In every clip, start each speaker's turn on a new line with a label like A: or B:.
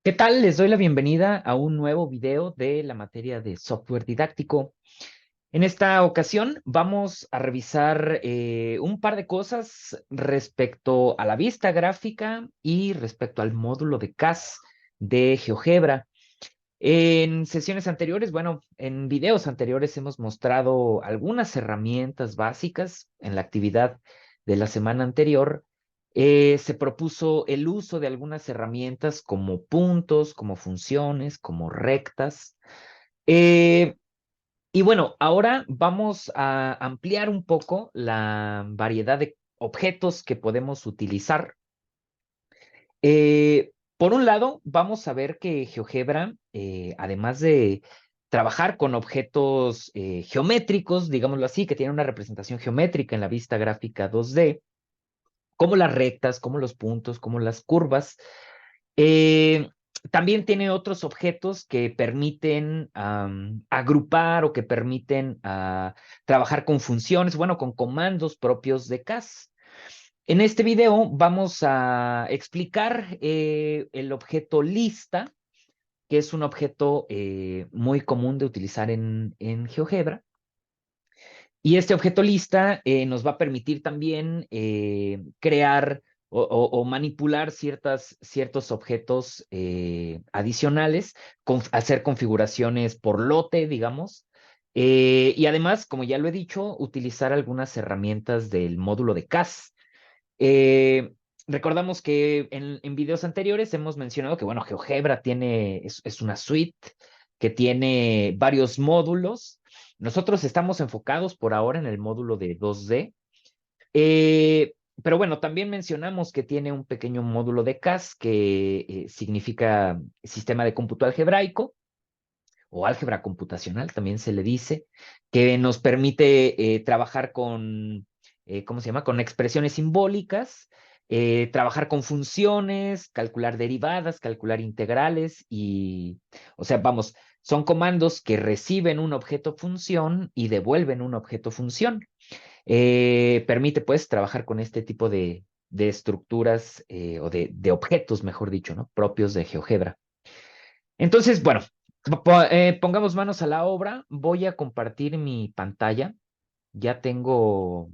A: ¿Qué tal? Les doy la bienvenida a un nuevo video de la materia de software didáctico. En esta ocasión vamos a revisar un par de cosas respecto a la vista gráfica y respecto al módulo de CAS de GeoGebra. En sesiones anteriores, bueno, en videos anteriores hemos mostrado algunas herramientas básicas en la actividad de la semana anterior. Se propuso el uso de algunas herramientas como puntos, como funciones, como rectas. Eh, y bueno, ahora vamos a ampliar un poco la variedad de objetos que podemos utilizar. Por un lado, vamos a ver que GeoGebra, además de trabajar con objetos geométricos, digámoslo así, que tienen una representación geométrica en la vista gráfica 2D, como las rectas, como los puntos, como las curvas, eh, también tiene otros objetos que permiten agrupar o que permiten trabajar con funciones, bueno, con comandos propios de CAS. En este video vamos a explicar el objeto lista, que es un objeto muy común de utilizar en GeoGebra. Y este objeto lista nos va a permitir también crear o manipular ciertos objetos adicionales, hacer configuraciones por lote, digamos. Y además, como ya lo he dicho, utilizar algunas herramientas del módulo de CAS. Eh, Recordamos que en videos anteriores hemos mencionado que, bueno, GeoGebra es una suite que tiene varios módulos. Nosotros estamos enfocados por ahora en el módulo de 2D, eh, pero bueno, también mencionamos que tiene un pequeño módulo de CAS que significa Sistema de Cómputo Algebraico o álgebra computacional, también se le dice, que nos permite trabajar con, ¿cómo se llama? Con expresiones simbólicas, trabajar con funciones, calcular derivadas, calcular integrales y, o sea, vamos, son comandos que reciben un objeto función y devuelven un objeto función. Permite, pues, trabajar con este tipo de estructuras o de objetos, mejor dicho, ¿no? Propios de GeoGebra. Entonces, bueno, pongamos manos a la obra. Voy a compartir mi pantalla. Ya tengo,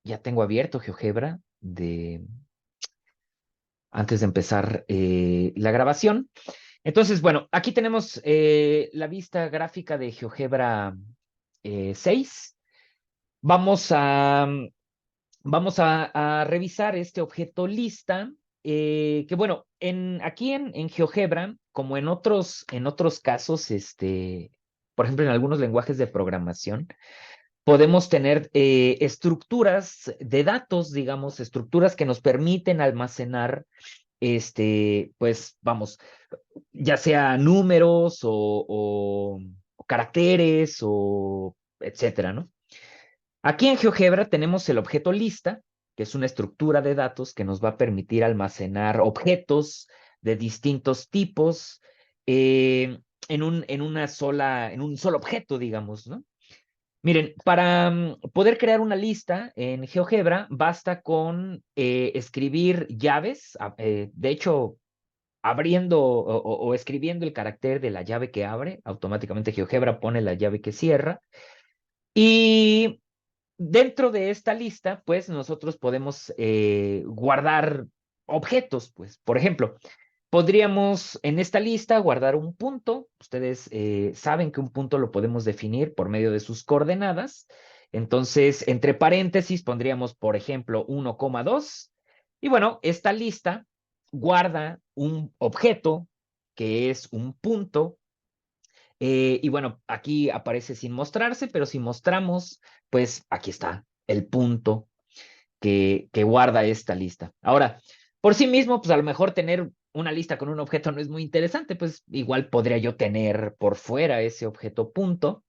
A: ya tengo abierto GeoGebra antes de empezar la grabación. Entonces, bueno, aquí tenemos la vista gráfica de GeoGebra 6. Vamos a, vamos a revisar este objeto lista, que bueno, aquí en GeoGebra, como en otros casos, por ejemplo, en algunos lenguajes de programación, podemos tener estructuras de datos, digamos, estructuras que nos permiten almacenar, pues vamos, ya sea números o caracteres o etcétera, ¿no? Aquí en GeoGebra tenemos el objeto lista, que es una estructura de datos que nos va a permitir almacenar objetos de distintos tipos en un solo objeto, digamos, ¿no? Miren, para poder crear una lista en GeoGebra, basta con escribir llaves, de hecho, abriendo o escribiendo el carácter de la llave que abre, automáticamente GeoGebra pone la llave que cierra. Y dentro de esta lista, pues nosotros podemos guardar objetos, pues, por ejemplo, podríamos en esta lista guardar un punto. Ustedes saben que un punto lo podemos definir por medio de sus coordenadas. Entonces, entre paréntesis pondríamos, por ejemplo, 1,2. Y bueno, esta lista guarda un objeto que es un punto y bueno, aquí aparece sin mostrarse, pero si mostramos, pues aquí está el punto que guarda esta lista. Ahora, por sí mismo, pues a lo mejor tener una lista con un objeto no es muy interesante, pues igual podría yo tener por fuera ese objeto punto.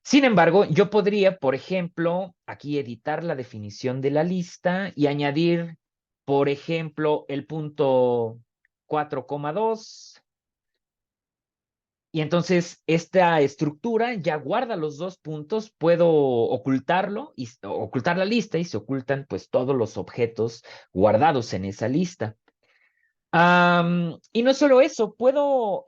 A: Sin embargo, yo podría, por ejemplo, aquí editar la definición de la lista y añadir, por ejemplo, el punto 4,2. Y entonces esta estructura ya guarda los dos puntos, puedo ocultarlo y ocultar la lista y se ocultan pues todos los objetos guardados en esa lista. Y no solo eso, puedo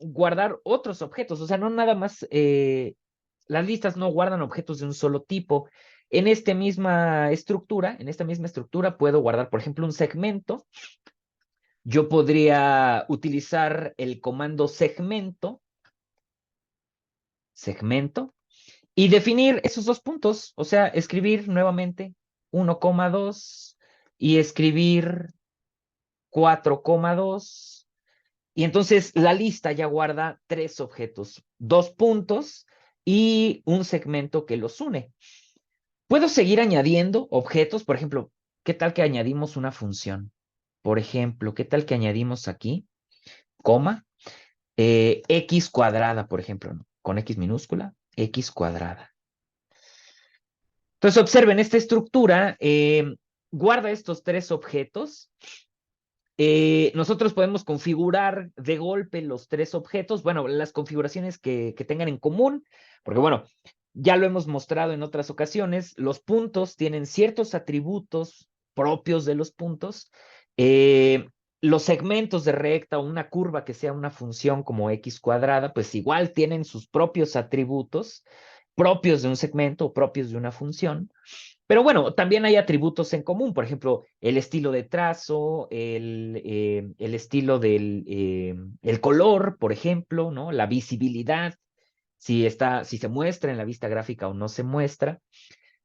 A: guardar otros objetos, o sea, no nada más, las listas no guardan objetos de un solo tipo. En esta misma estructura puedo guardar, por ejemplo, un segmento. Yo podría utilizar el comando segmento, y definir esos dos puntos, o sea, escribir nuevamente 1,2 y escribir 4,2. Y entonces la lista ya guarda tres objetos, dos puntos y un segmento que los une. Puedo seguir añadiendo objetos, por ejemplo, ¿qué tal que añadimos una función? Por ejemplo, ¿qué tal que añadimos aquí, coma, x cuadrada, por ejemplo, ¿no? Con x minúscula, x cuadrada. Entonces, observen, esta estructura guarda estos tres objetos. Nosotros podemos configurar de golpe los tres objetos, bueno, las configuraciones que tengan en común, porque bueno, ya lo hemos mostrado en otras ocasiones, los puntos tienen ciertos atributos propios de los puntos. eh, los segmentos de recta o una curva que sea una función como x cuadrada, pues igual tienen sus propios atributos propios de un segmento o propios de una función. Pero bueno, también hay atributos en común, por ejemplo, el estilo de trazo, el estilo el color, por ejemplo, ¿no? La visibilidad, si se muestra en la vista gráfica o no se muestra.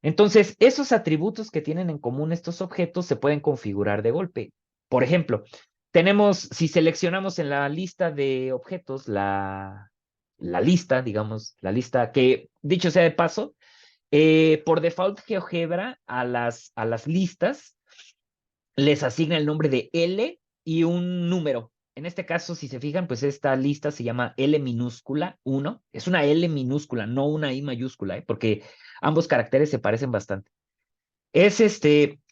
A: Entonces, esos atributos que tienen en común estos objetos se pueden configurar de golpe. Por ejemplo, si seleccionamos en la lista de objetos la lista, digamos, la lista que, dicho sea de paso, por default, GeoGebra a las listas les asigna el nombre de L y un número. En este caso, si se fijan, pues esta lista se llama L minúscula 1. Es una L minúscula, no una I mayúscula, porque ambos caracteres se parecen bastante. Es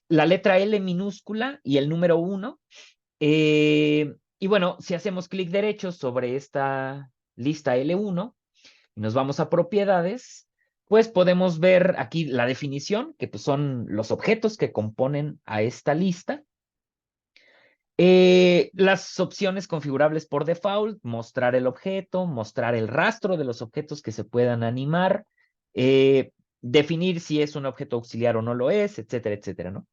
A: la letra L minúscula y el número 1. Y bueno, si hacemos clic derecho sobre esta lista L1, y nos vamos a propiedades, pues podemos ver aquí la definición, que pues son los objetos que componen a esta lista. Las opciones configurables por default, mostrar el objeto, mostrar el rastro de los objetos que se puedan animar, definir si es un objeto auxiliar o no lo es, etcétera, etcétera, ¿no?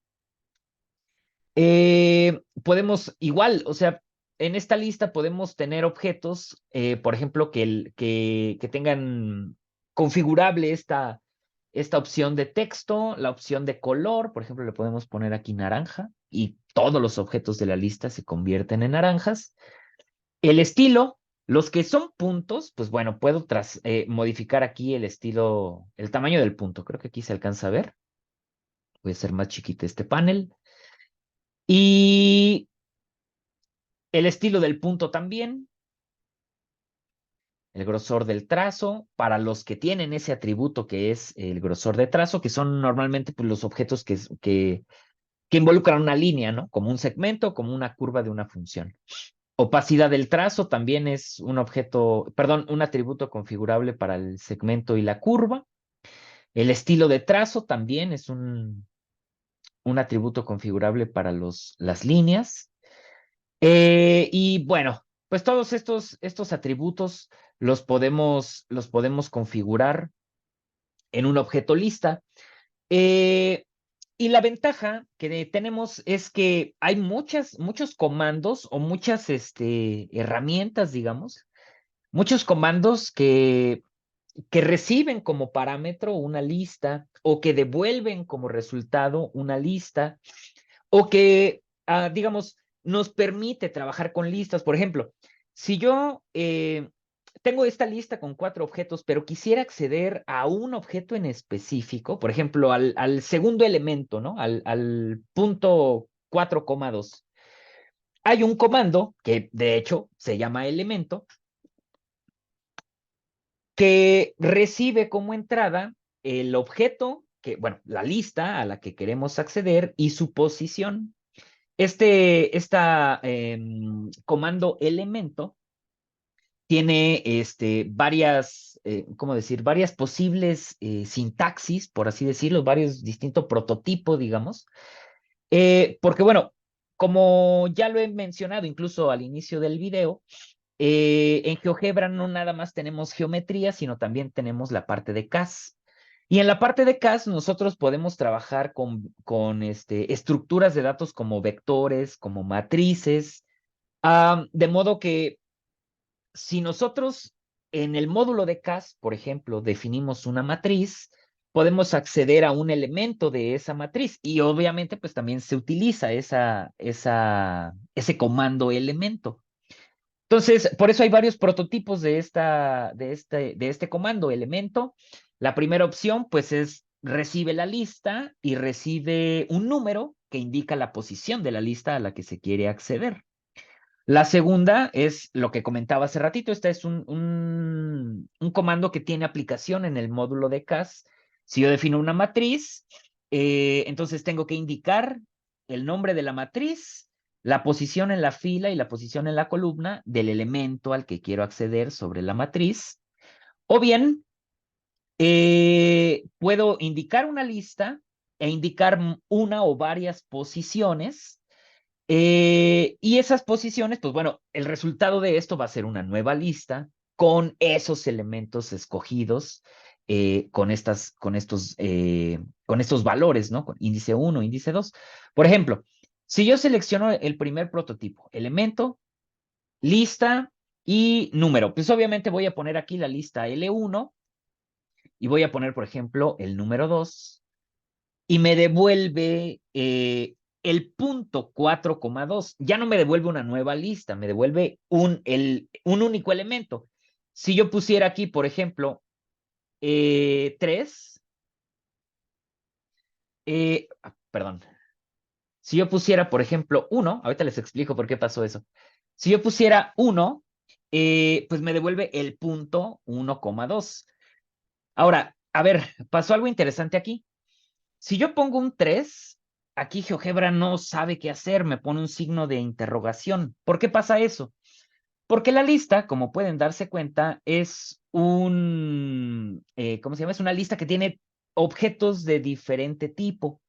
A: Podemos igual, o sea, en esta lista podemos tener objetos, por ejemplo, que tengan configurable esta opción de texto, la opción de color, por ejemplo, le podemos poner aquí naranja y todos los objetos de la lista se convierten en naranjas. El estilo, los que son puntos, pues bueno, puedo modificar aquí el estilo, el tamaño del punto. Creo que aquí se alcanza a ver. Voy a hacer más chiquito este panel. Y el estilo del punto también, el grosor del trazo, para los que tienen ese atributo que es el grosor de trazo, que son normalmente pues, los objetos que involucran una línea, ¿no? Como un segmento, como una curva de una función. Opacidad del trazo también es un objeto, perdón, un atributo configurable para el segmento y la curva. El estilo de trazo también es un atributo configurable para las líneas. Y bueno, pues todos estos atributos los podemos configurar en un objeto lista. Eh, y la ventaja que tenemos es que hay muchos comandos o muchas herramientas, digamos, muchos comandos que reciben como parámetro una lista o que devuelven como resultado una lista o que, digamos, nos permite trabajar con listas. Por ejemplo, si yo tengo esta lista con 4 objetos, pero quisiera acceder a un objeto en específico, por ejemplo, al segundo elemento, ¿no? Al punto 4,2. Hay un comando que de hecho se llama elemento que recibe como entrada el objeto, bueno, la lista a la que queremos acceder y su posición. Comando elemento tiene ¿cómo decir? Varias posibles sintaxis, por así decirlo, varios distintos prototipos, digamos. Porque, bueno, como ya lo he mencionado incluso al inicio del video, en GeoGebra no nada más tenemos geometría, sino también tenemos la parte de CAS. Y en la parte de CAS nosotros podemos trabajar con estructuras de datos como vectores, como matrices, de modo que si nosotros en el módulo de CAS, por ejemplo, definimos una matriz, podemos acceder a un elemento de esa matriz y obviamente pues también se utiliza ese comando elemento. Entonces, por eso hay varios prototipos de este comando elemento. La primera opción, pues, es recibe la lista y recibe un número que indica la posición de la lista a la que se quiere acceder. La segunda es lo que comentaba hace ratito. Esta es un comando que tiene aplicación en el módulo de CAS. Si yo defino una matriz, entonces tengo que indicar el nombre de la matriz, la posición en la fila y la posición en la columna del elemento al que quiero acceder sobre la matriz. O bien, puedo indicar una lista e indicar una o varias posiciones y esas posiciones, pues bueno, el resultado de esto va a ser una nueva lista con esos elementos escogidos, con estos valores, ¿no? Con índice 1, índice 2. Por ejemplo, si yo selecciono el primer prototipo, elemento, lista y número, pues obviamente voy a poner aquí la lista L1 y voy a poner, por ejemplo, el número 2 y me devuelve el punto 4,2. Ya no me devuelve una nueva lista, me devuelve un único elemento. Si yo pusiera aquí, por ejemplo, 3, perdón, si yo pusiera, por ejemplo, 1, ahorita les explico por qué pasó eso. Si yo pusiera 1, pues me devuelve el punto 1,2. Ahora, a ver, pasó algo interesante aquí. Si yo pongo un 3, aquí GeoGebra no sabe qué hacer, me pone un signo de interrogación. ¿Por qué pasa eso? Porque la lista, como pueden darse cuenta, es ¿cómo se llama? Es una lista que tiene objetos de diferente tipo.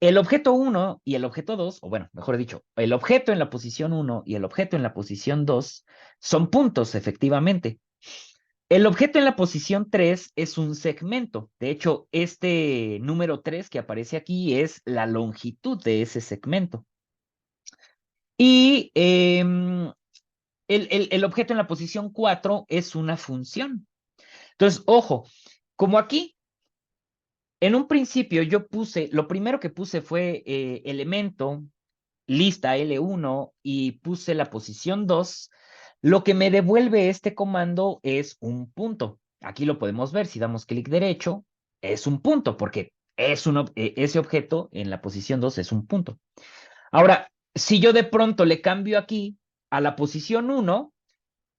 A: El objeto 1 y el objeto 2, o bueno, mejor dicho, el objeto en la posición 1 y el objeto en la posición 2 son puntos, efectivamente. El objeto en la posición 3 es un segmento. De hecho, este número 3 que aparece aquí es la longitud de ese segmento. Y el objeto en la posición 4 es una función. Entonces, ojo, como aquí, en un principio yo puse, lo primero que puse fue elemento, lista L1 y puse la posición 2, lo que me devuelve este comando es un punto. Aquí lo podemos ver, si damos clic derecho, es un punto, porque ese objeto en la posición 2 es un punto. Ahora, si yo de pronto le cambio aquí a la posición 1,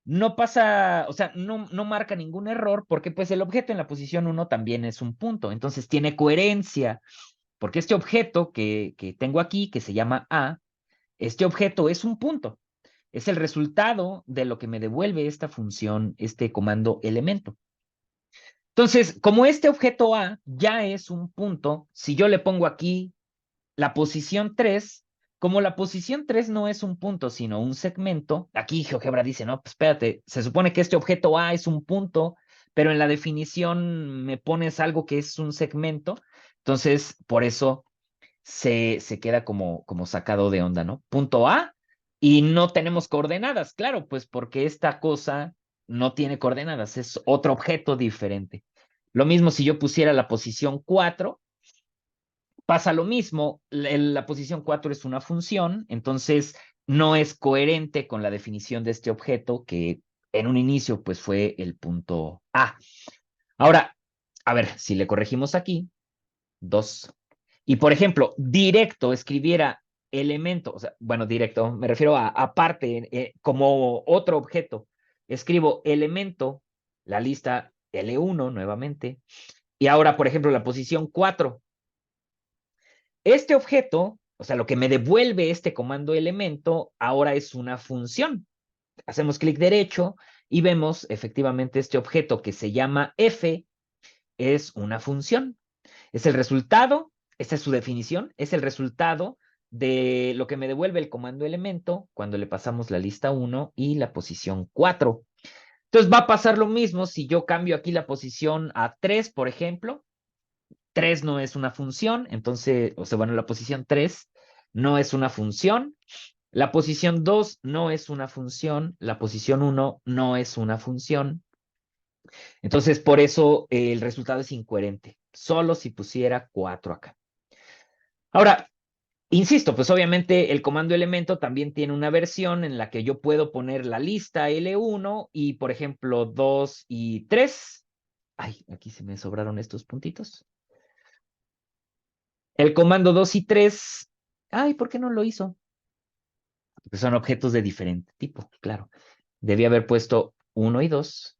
A: no pasa, o sea, no marca ningún error, porque pues el objeto en la posición 1 también es un punto. Entonces tiene coherencia, porque este objeto que tengo aquí, que se llama A, este objeto es un punto. Es el resultado de lo que me devuelve esta función, este comando elemento. Entonces, como este objeto A ya es un punto, si yo le pongo aquí la posición 3, como la posición 3 no es un punto, sino un segmento, aquí GeoGebra dice, no, pues espérate, se supone que este objeto A es un punto, pero en la definición me pones algo que es un segmento, entonces por eso se queda como sacado de onda, ¿no? Punto A y no tenemos coordenadas, claro, pues porque esta cosa no tiene coordenadas, es otro objeto diferente. Lo mismo si yo pusiera la posición 4, pasa lo mismo, la posición 4 es una función, entonces no es coherente con la definición de este objeto que en un inicio pues fue el punto A. Ahora, a ver, si le corregimos aquí, 2. Y por ejemplo, directo escribiera elemento, o sea, bueno, directo, me refiero a aparte, como otro objeto. Escribo elemento, la lista L1 nuevamente. Y ahora, por ejemplo, la posición 4. Este objeto, o sea, lo que me devuelve este comando elemento, ahora es una función. Hacemos clic derecho y vemos efectivamente este objeto que se llama f, es una función. Es el resultado, esta es su definición, es el resultado de lo que me devuelve el comando elemento cuando le pasamos la lista 1 y la posición 4. Entonces va a pasar lo mismo si yo cambio aquí la posición a 3, por ejemplo. 3 no es una función, entonces, o sea, bueno, la posición 3 no es una función. La posición 2 no es una función. La posición 1 no es una función. Entonces, por eso el resultado es incoherente. Solo si pusiera 4 acá. Ahora, insisto, pues obviamente el comando elemento también tiene una versión en la que yo puedo poner la lista L1 y, por ejemplo, 2 y 3. Ay, aquí se me sobraron estos puntitos. El comando 2 y 3. Ay, ¿por qué no lo hizo? Porque son objetos de diferente tipo, claro. Debía haber puesto 1 y 2.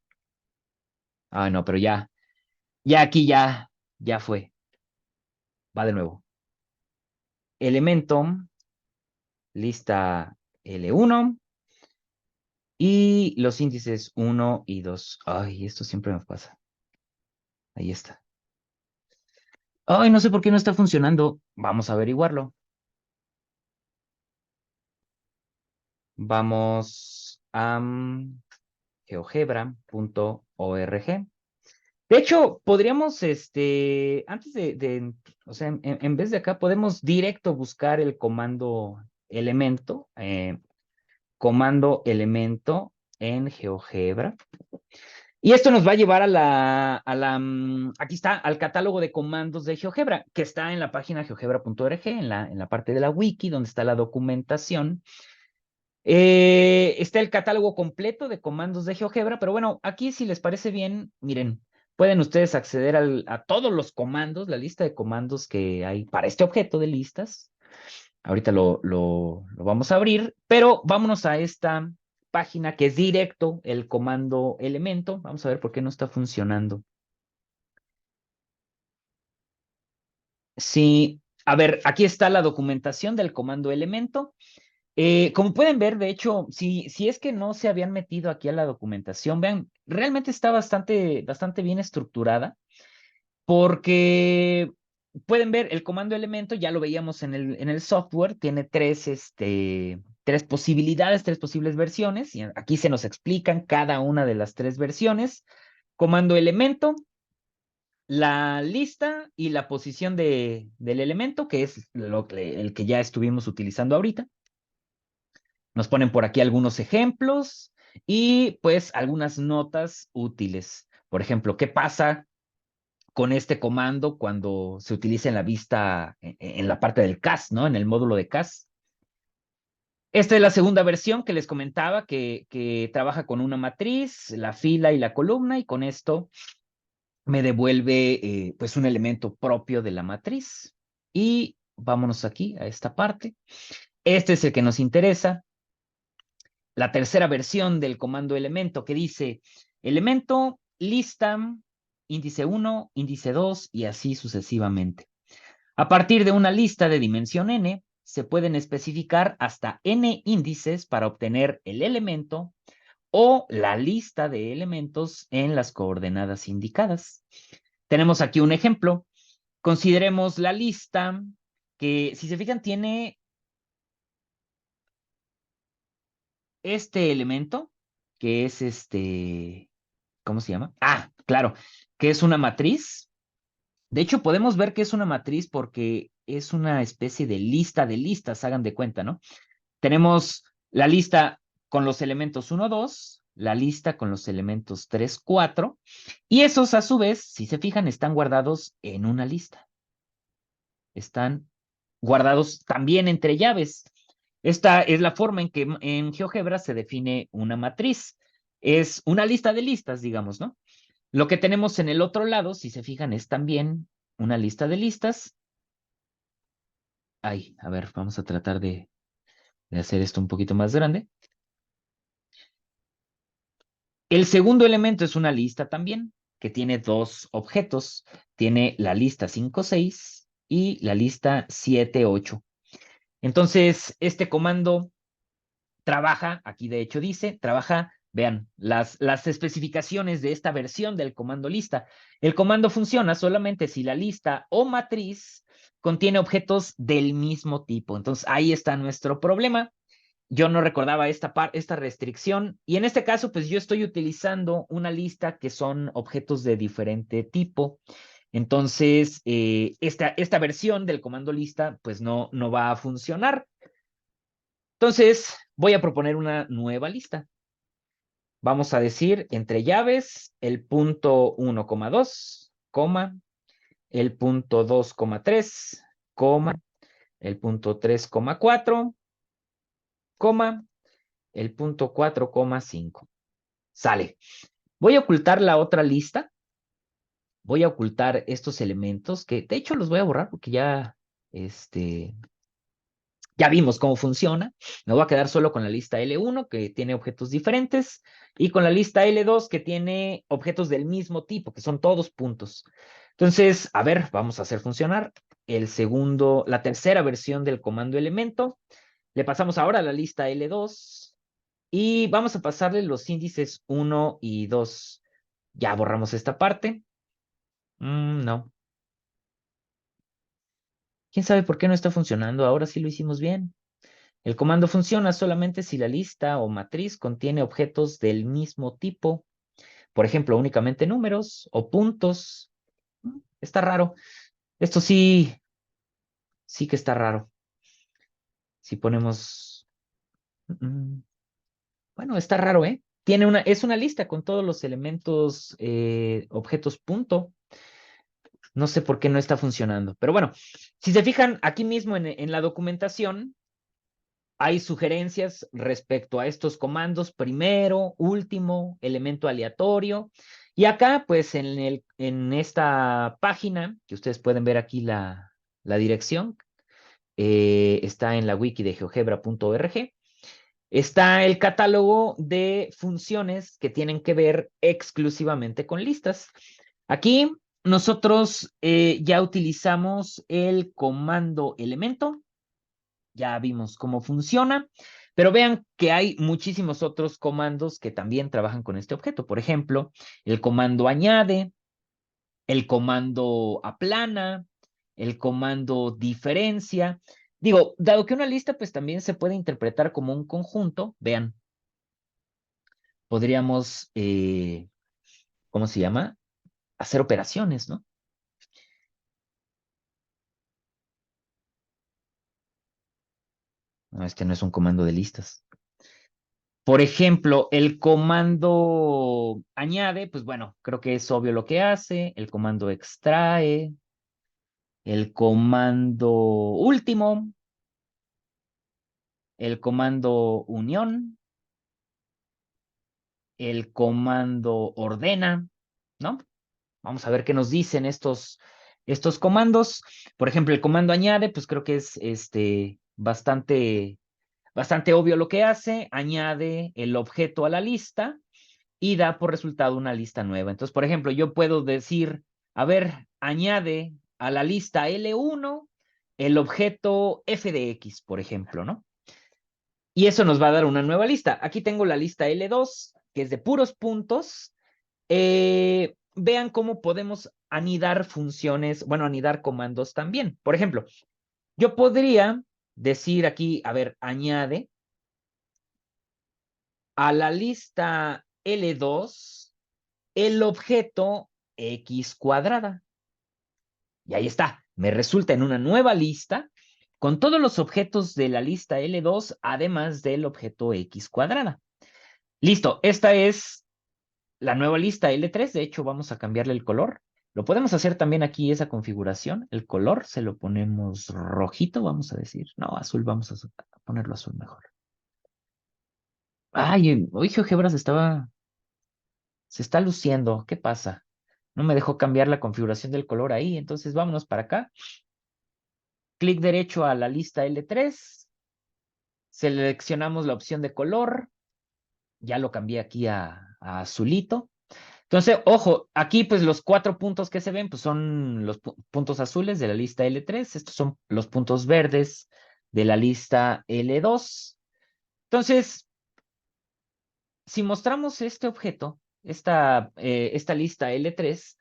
A: Ah, no, pero ya aquí ya fue. Va de nuevo. Elemento, lista L1 y los índices 1 y 2. Ay, esto siempre me pasa. Ahí está. Ay, no sé por qué no está funcionando. Vamos a averiguarlo. Vamos a geogebra.org. De hecho, podríamos, antes o sea, en vez de acá, podemos directo buscar el comando elemento en GeoGebra. Y esto nos va a llevar aquí está, al catálogo de comandos de GeoGebra, que está en la página geogebra.org, en la parte de la wiki, donde está la documentación. Está el catálogo completo de comandos de GeoGebra, pero bueno, aquí si les parece bien, miren, pueden ustedes acceder a todos los comandos, la lista de comandos que hay para este objeto de listas. Ahorita lo vamos a abrir, pero vámonos a esta página que es directo el comando elemento. Vamos a ver por qué no está funcionando. Sí, a ver, aquí está la documentación del comando elemento. Como pueden ver, de hecho, si es que no se habían metido aquí a la documentación, vean, realmente está bastante bien estructurada, porque pueden ver el comando elemento, ya lo veíamos en el software, tiene tres posibilidades, tres posibles versiones, y aquí se nos explican cada una de las tres versiones. Comando elemento, la lista y la posición del elemento, que es el que ya estuvimos utilizando ahorita. Nos ponen por aquí algunos ejemplos y pues algunas notas útiles. Por ejemplo, ¿qué pasa con este comando cuando se utiliza en la vista, en la parte del CAS, ¿no? En el módulo de CAS. Esta es la segunda versión que les comentaba, que trabaja con una matriz, la fila y la columna, y con esto me devuelve pues un elemento propio de la matriz. Y vámonos aquí a esta parte. Este es el que nos interesa. La tercera versión del comando elemento que dice elemento, lista, índice 1, índice 2 y así sucesivamente. A partir de una lista de dimensión n, se pueden especificar hasta n índices para obtener el elemento o la lista de elementos en las coordenadas indicadas. Tenemos aquí un ejemplo. Consideremos la lista que, si se fijan, tiene este elemento, que es ¿cómo se llama? Ah, claro, que es una matriz. De hecho, podemos ver que es una matriz porque es una especie de lista de listas, hagan de cuenta, ¿no? Tenemos la lista con los elementos 1, 2, la lista con los elementos 3, 4, y esos a su vez, si se fijan, están guardados en una lista. Están guardados también entre llaves. Esta es la forma en que en GeoGebra se define una matriz. Es una lista de listas, digamos, ¿no? Lo que tenemos en el otro lado, si se fijan, es también una lista de listas. Ay, a ver, vamos a tratar de hacer esto un poquito más grande. El segundo elemento es una lista también, que tiene dos objetos. Tiene la lista 5, 6 y la lista 7, 8. Entonces, este comando trabaja, aquí de hecho dice, trabaja Vean, las especificaciones de esta versión del comando lista. El comando funciona solamente si la lista o matriz contiene objetos del mismo tipo. Entonces, ahí está nuestro problema. Yo no recordaba esta restricción y en este caso, pues yo estoy utilizando una lista que son objetos de diferente tipo. Entonces, esta versión del comando lista, pues no va a funcionar. Entonces, voy a proponer una nueva lista. Vamos a decir entre llaves el punto 1,2, coma, el punto 2,3, coma, el punto 3,4, coma, el punto 4,5. Sale. Voy a ocultar la otra lista. Voy a ocultar estos elementos que de hecho los voy a borrar porque ya vimos cómo funciona. Me voy a quedar solo con la lista L1 que tiene objetos diferentes y con la lista L2 que tiene objetos del mismo tipo, que son todos puntos. Entonces, a ver, vamos a hacer funcionar la tercera versión del comando elemento. Le pasamos ahora a la lista L2 y vamos a pasarle los índices 1 y 2. Ya borramos esta parte. No. ¿Quién sabe por qué no está funcionando? Ahora sí lo hicimos bien. El comando funciona solamente si la lista o matriz contiene objetos del mismo tipo. Por ejemplo, únicamente números o puntos. Está raro. Esto sí que está raro. Si ponemos... Bueno, está raro, ¿eh? Es una lista con todos los elementos, objetos punto. No sé por qué no está funcionando. Pero bueno, si se fijan aquí mismo en la documentación, hay sugerencias respecto a estos comandos, primero, último, elemento aleatorio. Y acá, pues en esta página, que ustedes pueden ver aquí la dirección, está en la wiki de geogebra.org, está el catálogo de funciones que tienen que ver exclusivamente con listas. Aquí nosotros ya utilizamos el comando elemento, ya vimos cómo funciona, pero vean que hay muchísimos otros comandos que también trabajan con este objeto. Por ejemplo, el comando añade, el comando aplana, el comando diferencia. Digo, dado que una lista pues también se puede interpretar como un conjunto, vean, podríamos, ¿cómo se llama? Hacer operaciones, ¿no? No, este no es un comando de listas. Por ejemplo, el comando añade, pues bueno, creo que es obvio lo que hace. El comando extrae, el comando último, el comando unión, el comando ordena, ¿no? Vamos a ver qué nos dicen estos comandos. Por ejemplo, el comando añade, pues creo que es bastante obvio lo que hace. Añade el objeto a la lista y da por resultado una lista nueva. Entonces, por ejemplo, yo puedo decir, a ver, añade a la lista L1 el objeto f de x, por ejemplo, ¿no? Y eso nos va a dar una nueva lista. Aquí tengo la lista L2, que es de puros puntos. Vean cómo podemos anidar funciones, bueno, anidar comandos también. Por ejemplo, yo podría decir aquí, a ver, añade a la lista L2 el objeto x cuadrada. Y ahí está, me resulta en una nueva lista con todos los objetos de la lista L2, además del objeto x cuadrada. Listo, esta es la nueva lista L3. De hecho, vamos a cambiarle el color. Lo podemos hacer también aquí, esa configuración. El color se lo ponemos rojito, vamos a decir. No, azul, vamos a ponerlo azul mejor. Ay, hoy GeoGebra se está luciendo. ¿Qué pasa? No me dejó cambiar la configuración del color ahí. Entonces vámonos para acá. Clic derecho a la lista L3. Seleccionamos la opción de color. Ya lo cambié aquí a azulito. Entonces, ojo, aquí pues los 4 puntos que se ven pues son los puntos azules de la lista L3. Estos son los puntos verdes de la lista L2. Entonces, si mostramos este objeto, esta lista L3,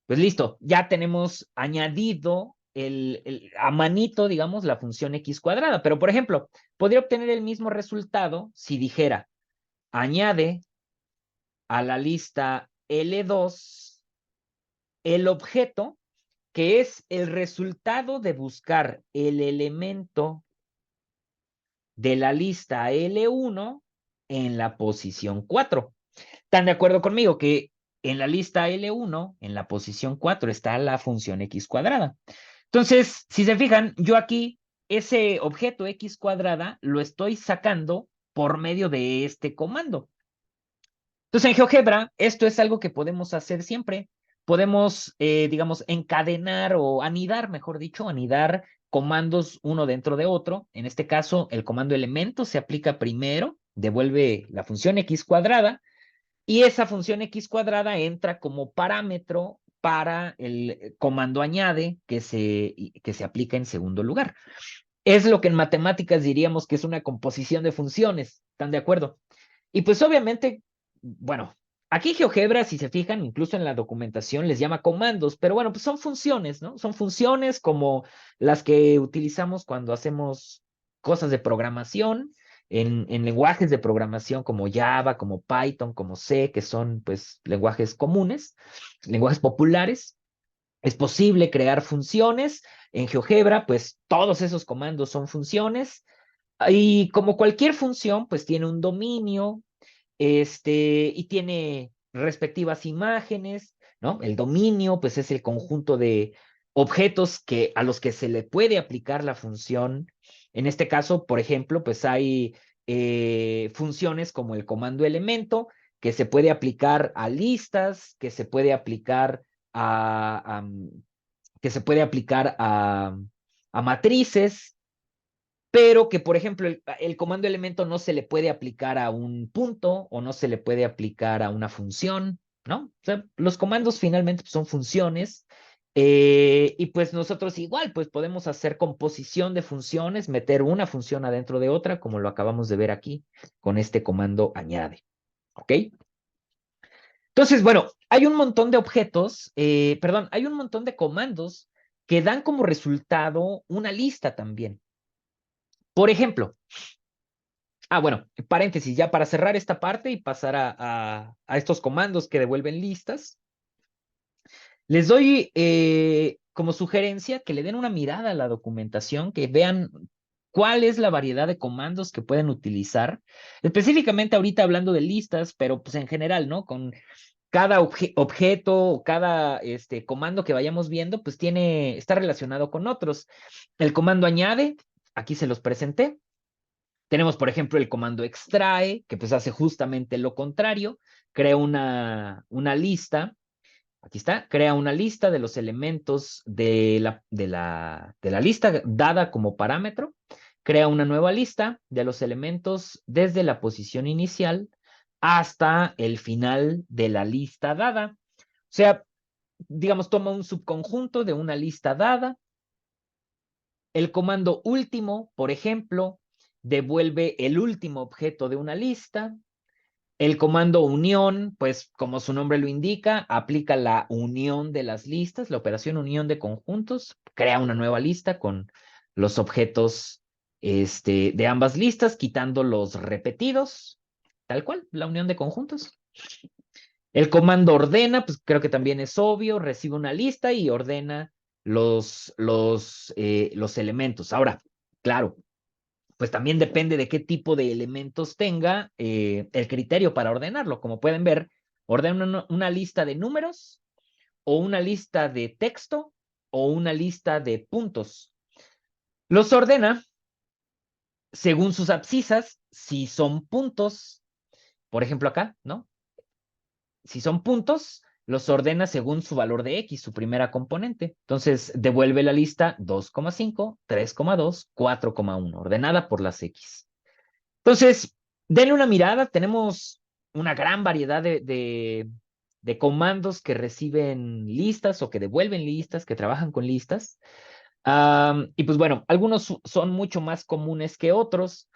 A: pues listo, ya tenemos añadido a manito, digamos, la función x cuadrada. Pero, por ejemplo, podría obtener el mismo resultado si dijera, añade a la lista L2 el objeto que es el resultado de buscar el elemento de la lista L1 en la posición 4. ¿Están de acuerdo conmigo que en la lista L1, en la posición 4, está la función x cuadrada? Entonces, si se fijan, yo aquí ese objeto x cuadrada lo estoy sacando por medio de este comando. Entonces, en GeoGebra, esto es algo que podemos hacer siempre. Podemos, digamos, encadenar o anidar, mejor dicho, anidar comandos uno dentro de otro. En este caso, el comando elemento se aplica primero, devuelve la función x cuadrada, y esa función x cuadrada entra como parámetro para el comando añade que se aplica en segundo lugar. Es lo que en matemáticas diríamos que es una composición de funciones. ¿Están de acuerdo? Y pues obviamente, bueno, aquí GeoGebra, si se fijan, incluso en la documentación les llama comandos, pero bueno, pues son funciones, ¿no? Son funciones como las que utilizamos cuando hacemos cosas de programación, en lenguajes de programación como Java, como Python, como C, que son pues lenguajes comunes, lenguajes populares. Es posible crear funciones. En GeoGebra, pues todos esos comandos son funciones. Y como cualquier función, pues tiene un dominio, y tiene respectivas imágenes, ¿no? El dominio, pues es el conjunto de objetos a los que se le puede aplicar la función. En este caso, por ejemplo, pues hay funciones como el comando elemento, que se puede aplicar a listas, que se puede aplicar a, que se puede aplicar a matrices, pero que, por ejemplo, el comando elemento no se le puede aplicar a un punto o no se le puede aplicar a una función, ¿no? O sea, los comandos finalmente son funciones, y pues nosotros igual, pues podemos hacer composición de funciones, meter una función adentro de otra, como lo acabamos de ver aquí con este comando añade, ¿ok? Entonces, bueno, hay un montón de objetos, perdón, hay un montón de comandos que dan como resultado una lista también. Por ejemplo, bueno, paréntesis, ya para cerrar esta parte y pasar a estos comandos que devuelven listas, les doy como sugerencia que le den una mirada a la documentación, que vean cuál es la variedad de comandos que pueden utilizar, específicamente ahorita hablando de listas, pero pues en general, ¿no? Con cada objeto o cada comando que vayamos viendo, pues está relacionado con otros. El comando añade, aquí se los presenté. Tenemos, por ejemplo, el comando extrae, que pues hace justamente lo contrario, crea una lista, aquí está, crea una lista de los elementos de la lista dada como parámetro, crea una nueva lista de los elementos desde la posición inicial hasta el final de la lista dada. O sea, digamos, toma un subconjunto de una lista dada. El comando último, por ejemplo, devuelve el último objeto de una lista. El comando unión, pues como su nombre lo indica, aplica la unión de las listas, la operación unión de conjuntos, crea una nueva lista con los objetos de ambas listas, quitando los repetidos, tal cual, la unión de conjuntos. El comando ordena, pues creo que también es obvio, recibe una lista y ordena los elementos. Ahora, claro, pues también depende de qué tipo de elementos tenga el criterio para ordenarlo. Como pueden ver, ordena una lista de números o una lista de texto o una lista de puntos. Los ordena según sus abscisas, si son puntos, por ejemplo acá, ¿no? Si son puntos, los ordena según su valor de X, su primera componente. Entonces, devuelve la lista 2,5, 3,2, 4,1, ordenada por las X. Entonces, denle una mirada. Tenemos una gran variedad de comandos que reciben listas o que devuelven listas, que trabajan con listas. Y pues bueno, algunos son mucho más comunes que otros.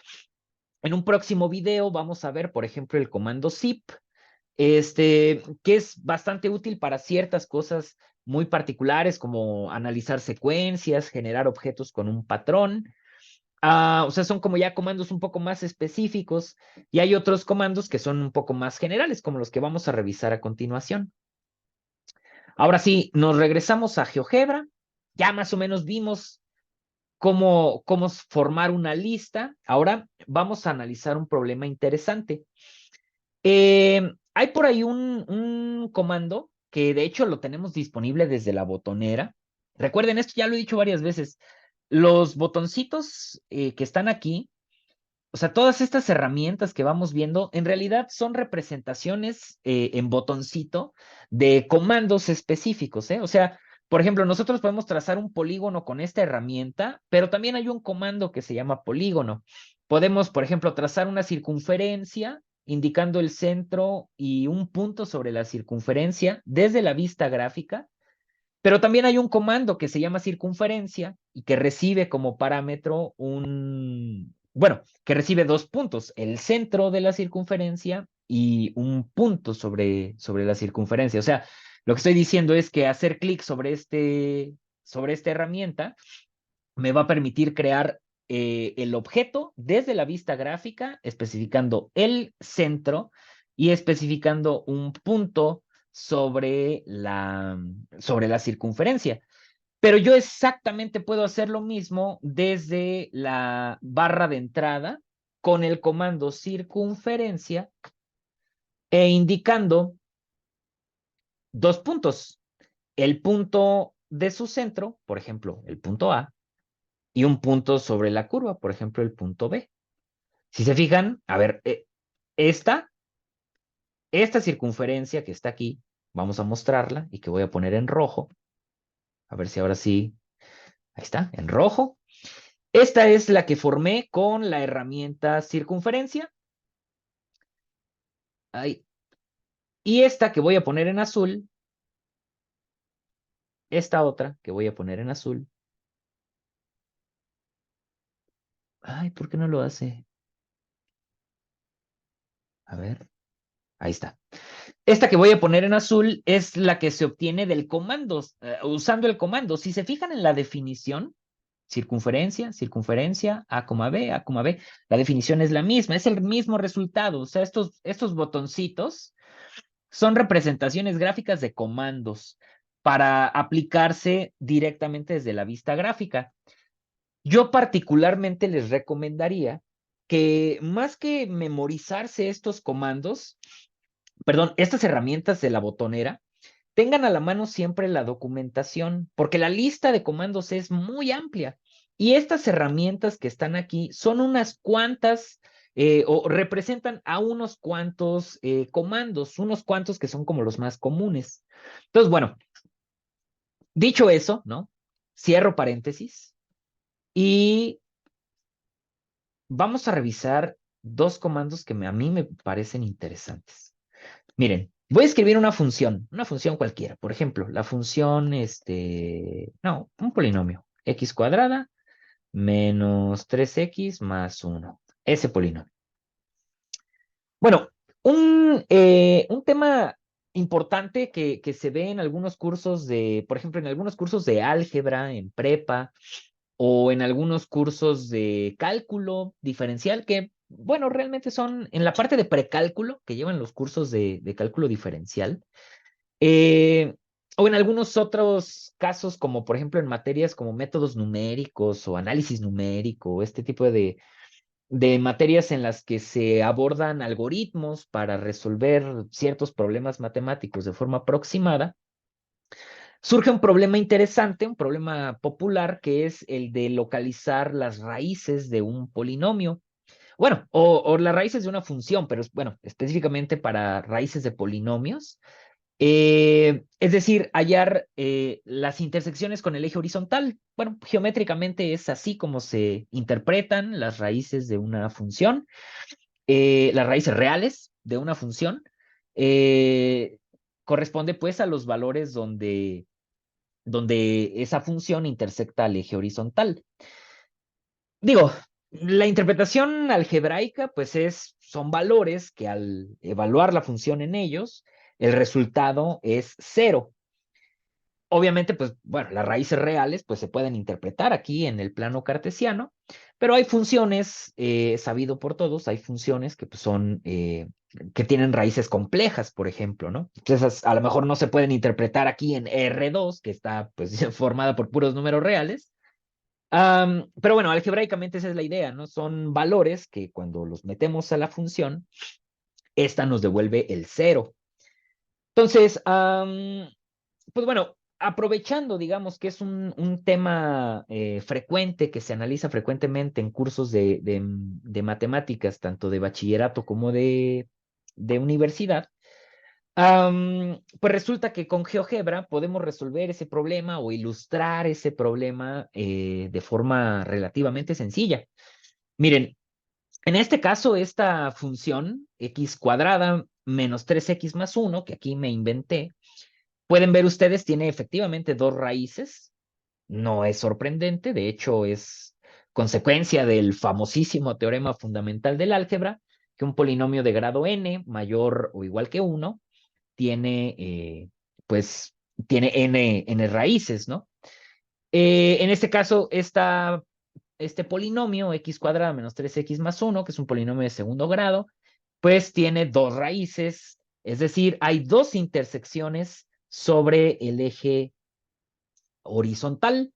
A: En un próximo video vamos a ver, por ejemplo, el comando zip, que es bastante útil para ciertas cosas muy particulares, como analizar secuencias, generar objetos con un patrón. O sea, son como ya comandos un poco más específicos, y hay otros comandos que son un poco más generales, como los que vamos a revisar a continuación. Ahora sí, nos regresamos a GeoGebra. Ya más o menos vimos cómo formar una lista. Ahora vamos a analizar un problema interesante. Hay por ahí un comando que de hecho lo tenemos disponible desde la botonera. Recuerden, esto ya lo he dicho varias veces. Los botoncitos que están aquí, o sea, todas estas herramientas que vamos viendo, en realidad son representaciones en botoncito de comandos específicos, ¿eh? O sea, por ejemplo, nosotros podemos trazar un polígono con esta herramienta, pero también hay un comando que se llama polígono. Podemos, por ejemplo, trazar una circunferencia indicando el centro y un punto sobre la circunferencia desde la vista gráfica, pero también hay un comando que se llama circunferencia y que recibe como parámetro bueno, que recibe dos puntos, el centro de la circunferencia y un punto sobre la circunferencia. O sea, lo que estoy diciendo es que hacer clic sobre esta herramienta me va a permitir crear el objeto desde la vista gráfica, especificando el centro y especificando un punto sobre la circunferencia. Pero yo exactamente puedo hacer lo mismo desde la barra de entrada con el comando circunferencia e indicando dos puntos. El punto de su centro, por ejemplo, el punto A, y un punto sobre la curva, por ejemplo, el punto B. Si se fijan, a ver, esta, esta circunferencia que está aquí, vamos a mostrarla y que voy a poner en rojo. A ver si ahora sí, ahí está, en rojo. Esta es la que formé con la herramienta circunferencia. Ahí. Y esta que voy a poner en azul, esta otra que voy a poner en azul. Ay, ¿por qué no lo hace? A ver, ahí está. Esta que voy a poner en azul es la que se obtiene del comando, usando el comando. Si se fijan en la definición, circunferencia, circunferencia, A, B, A, B, la definición es la misma, es el mismo resultado. O sea, estos botoncitos son representaciones gráficas de comandos para aplicarse directamente desde la vista gráfica. Yo particularmente les recomendaría que más que memorizarse estos comandos, perdón, estas herramientas de la botonera, tengan a la mano siempre la documentación, porque la lista de comandos es muy amplia. Y estas herramientas que están aquí son unas cuantas o representan a unos cuantos comandos, unos cuantos que son como los más comunes. Entonces, bueno, dicho eso, ¿no? Cierro paréntesis y vamos a revisar dos comandos que a mí me parecen interesantes. Miren, voy a escribir una función cualquiera. Por ejemplo, la función, no, un polinomio. X cuadrada menos 3x más 1. Ese polinomio. Bueno, un tema importante que se ve en algunos cursos por ejemplo, en algunos cursos de álgebra, en prepa, o en algunos cursos de cálculo diferencial, que, bueno, realmente son en la parte de precálculo, que llevan los cursos de cálculo diferencial, eh, o en algunos otros casos, como por ejemplo en materias como métodos numéricos o análisis numérico, este tipo de materias en las que se abordan algoritmos para resolver ciertos problemas matemáticos de forma aproximada, surge un problema interesante, un problema popular, que es el de localizar las raíces de un polinomio. Bueno, o las raíces de una función, pero bueno, específicamente para raíces de polinomios. Es decir, hallar las intersecciones con el eje horizontal. Bueno, geométricamente es así como se interpretan las raíces de una función, las raíces reales de una función. eh, Corresponde pues a los valores donde esa función intersecta al eje horizontal. Digo, La interpretación algebraica, pues son valores que al evaluar la función en ellos, el resultado es cero. Obviamente, pues bueno, las raíces reales pues se pueden interpretar aquí en el plano cartesiano, pero hay funciones, sabido por todos, hay funciones que pues, que tienen raíces complejas, por ejemplo, ¿no? Entonces, a lo mejor no se pueden interpretar aquí en R2, que está pues formada por puros números reales. Pero bueno, algebraicamente esa es la idea, ¿no? Son valores que cuando los metemos a la función, esta nos devuelve el cero. Entonces, pues bueno, aprovechando, digamos, que es un tema frecuente, que se analiza frecuentemente en cursos de matemáticas, tanto de bachillerato como de universidad, pues resulta que con GeoGebra podemos resolver ese problema o ilustrar ese problema de forma relativamente sencilla. Miren, en este caso, esta función x cuadrada menos 3x más 1, que aquí me inventé, pueden ver ustedes, tiene efectivamente dos raíces. No es sorprendente, de hecho es consecuencia del famosísimo teorema fundamental del álgebra, que un polinomio de grado n mayor o igual que 1 tiene, pues, tiene n raíces, ¿no? En este caso, este polinomio x cuadrado menos 3x más 1, que es un polinomio de segundo grado, pues tiene dos raíces, es decir, hay dos intersecciones sobre el eje horizontal.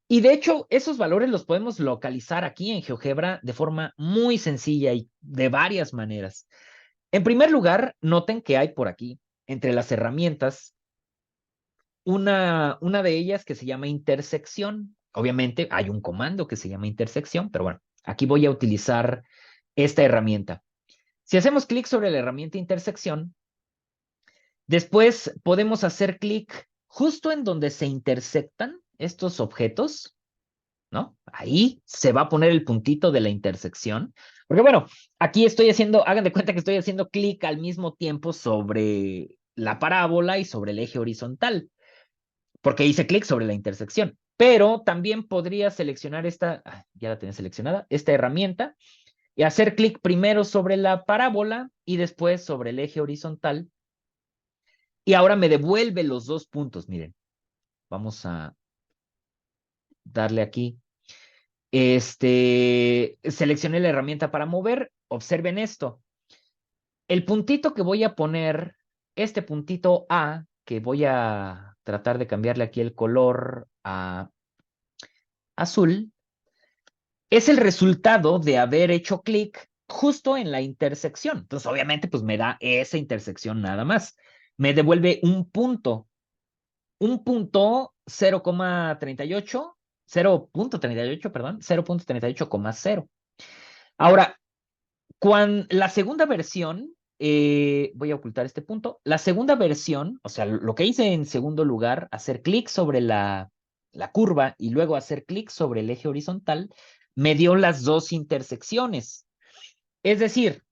A: Y de hecho, esos valores los podemos localizar aquí en GeoGebra de forma muy sencilla y de varias maneras. En primer lugar, noten que hay por aquí, entre las herramientas, una de ellas que se llama intersección. Obviamente hay un comando que se llama intersección, pero bueno, aquí voy a utilizar esta herramienta. Si hacemos clic sobre la herramienta intersección, después podemos hacer clic justo en donde se intersectan estos objetos, ¿no? Ahí se va a poner el puntito de la intersección. Porque bueno, aquí estoy haciendo, hagan de cuenta que estoy haciendo clic al mismo tiempo sobre la parábola y sobre el eje horizontal, porque hice clic sobre la intersección. Pero también podría seleccionar ya la tenía seleccionada, esta herramienta, y hacer clic primero sobre la parábola y después sobre el eje horizontal. Y ahora me devuelve los dos puntos, miren. Vamos a darle aquí. Seleccioné la herramienta para mover. Observen esto. El puntito que voy a poner, este puntito A, que voy a tratar de cambiarle aquí el color a azul, es el resultado de haber hecho clic justo en la intersección. Entonces, obviamente, pues me da esa intersección nada más. Me devuelve un punto 0,38, 0,38, perdón, 0,38,0. Ahora, la segunda versión, voy a ocultar este punto, la segunda versión, o sea, lo que hice en segundo lugar, hacer clic sobre la curva y luego hacer clic sobre el eje horizontal, me dio las dos intersecciones. Es decir,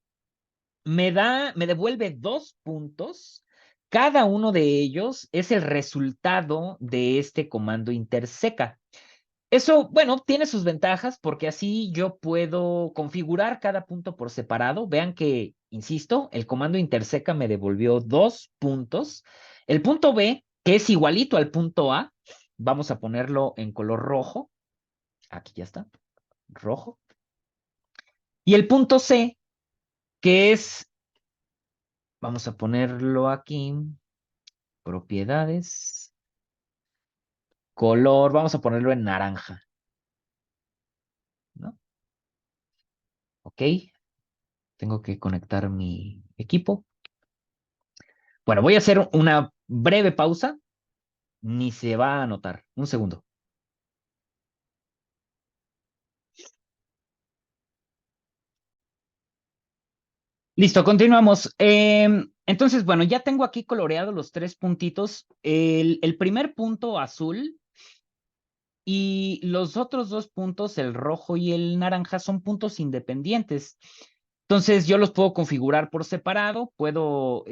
A: me devuelve dos puntos. Cada uno de ellos es el resultado de este comando interseca. Eso, bueno, tiene sus ventajas porque así yo puedo configurar cada punto por separado. Vean que, insisto, el comando interseca me devolvió dos puntos. El punto B, que es igualito al punto A, vamos a ponerlo en color rojo. Aquí ya está, rojo. Y el punto C, que es, vamos a ponerlo aquí, propiedades, color, vamos a ponerlo en naranja, ¿no? Ok, tengo que conectar mi equipo. Bueno, voy a hacer una breve pausa, ni se va a notar. Un segundo. Listo, continuamos. Entonces, bueno, ya tengo aquí coloreados los tres puntitos. El primer punto azul y los otros dos puntos, el rojo y el naranja, son puntos independientes. Entonces, yo los puedo configurar por separado. Puedo,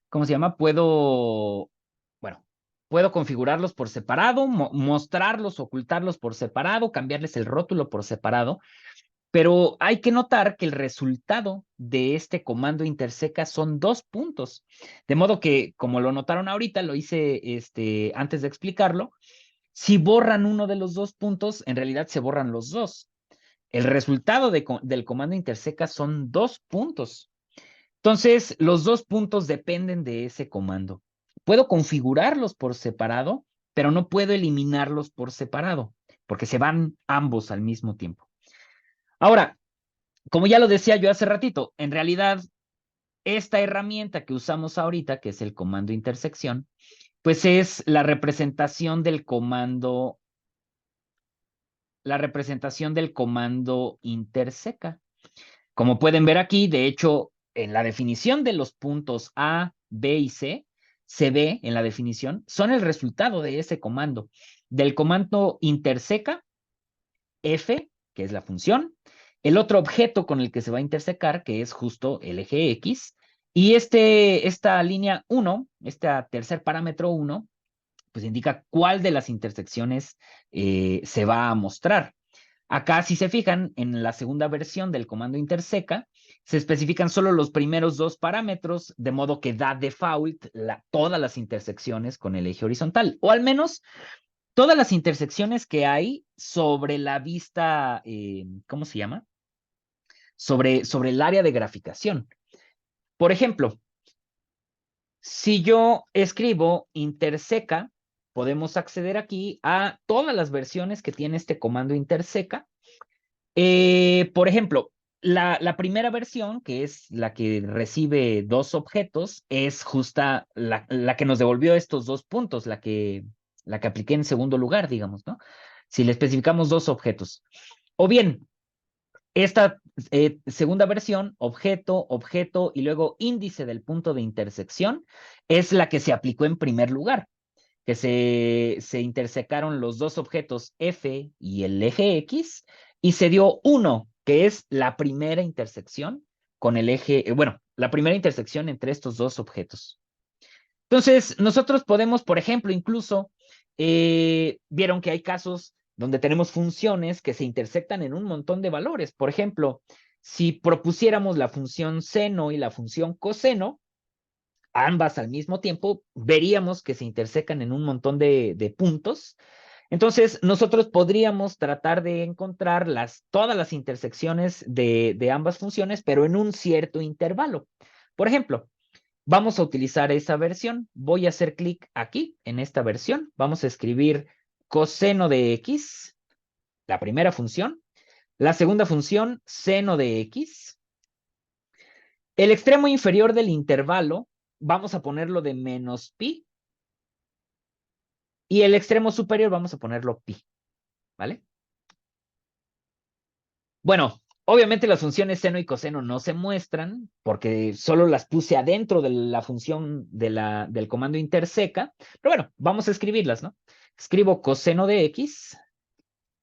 A: ¿cómo se llama? Puedo, bueno. Puedo configurarlos por separado, mostrarlos, ocultarlos por separado, cambiarles el rótulo por separado. Pero hay que notar que el resultado de este comando interseca son 2 puntos. De modo que, como lo notaron ahorita, lo hice antes de explicarlo, si borran uno de los 2 puntos, en realidad se borran los dos. El resultado del comando interseca son 2 puntos. Entonces, los 2 puntos dependen de ese comando. Puedo configurarlos por separado, pero no puedo eliminarlos por separado, porque se van ambos al mismo tiempo. Ahora, como ya lo decía yo hace ratito, en realidad esta herramienta que usamos ahorita, que es el comando intersección, pues es la representación del comando interseca. Como pueden ver aquí, de hecho, en la definición de los puntos A, B y C, se ve en la definición, son el resultado de ese comando. Del comando interseca, F, que es la función, el otro objeto con el que se va a intersecar, que es justo el eje X, y esta línea 1, este tercer parámetro 1, pues indica cuál de las intersecciones se va a mostrar. Acá, si se fijan, en la segunda versión del comando interseca, se especifican solo los primeros 2 parámetros, de modo que da default todas las intersecciones con el eje horizontal, o al menos todas las intersecciones que hay sobre la vista, ¿cómo se llama? Sobre el área de graficación. Por ejemplo, si yo escribo interseca, podemos acceder aquí a todas las versiones que tiene este comando interseca. Por ejemplo, la primera versión, que es la que recibe 2 objetos, es justa la que nos devolvió estos 2 puntos, la que apliqué en segundo lugar, digamos, ¿no? Si le especificamos 2 objetos. O bien, esta segunda versión, objeto, objeto y luego índice del punto de intersección, es la que se aplicó en primer lugar, que se intersecaron los 2 objetos F y el eje X y se dio 1, que es la primera intersección con el eje, bueno, la primera intersección entre estos 2 objetos. Entonces, nosotros podemos, por ejemplo, incluso, vieron que hay casos donde tenemos funciones que se intersectan en un montón de valores. Por ejemplo, si propusiéramos la función seno y la función coseno, ambas al mismo tiempo, veríamos que se intersecan en un montón de puntos. Entonces, nosotros podríamos tratar de encontrar todas las intersecciones de ambas funciones, pero en un cierto intervalo. Por ejemplo, vamos a utilizar esa versión. Voy a hacer clic aquí, en esta versión. Vamos a escribir coseno de X, la primera función. La segunda función, seno de X. El extremo inferior del intervalo, vamos a ponerlo de menos pi. Y el extremo superior vamos a ponerlo pi, ¿vale? Bueno, obviamente las funciones seno y coseno no se muestran porque solo las puse adentro de la función del comando interseca. Pero bueno, vamos a escribirlas, ¿no? Escribo coseno de X,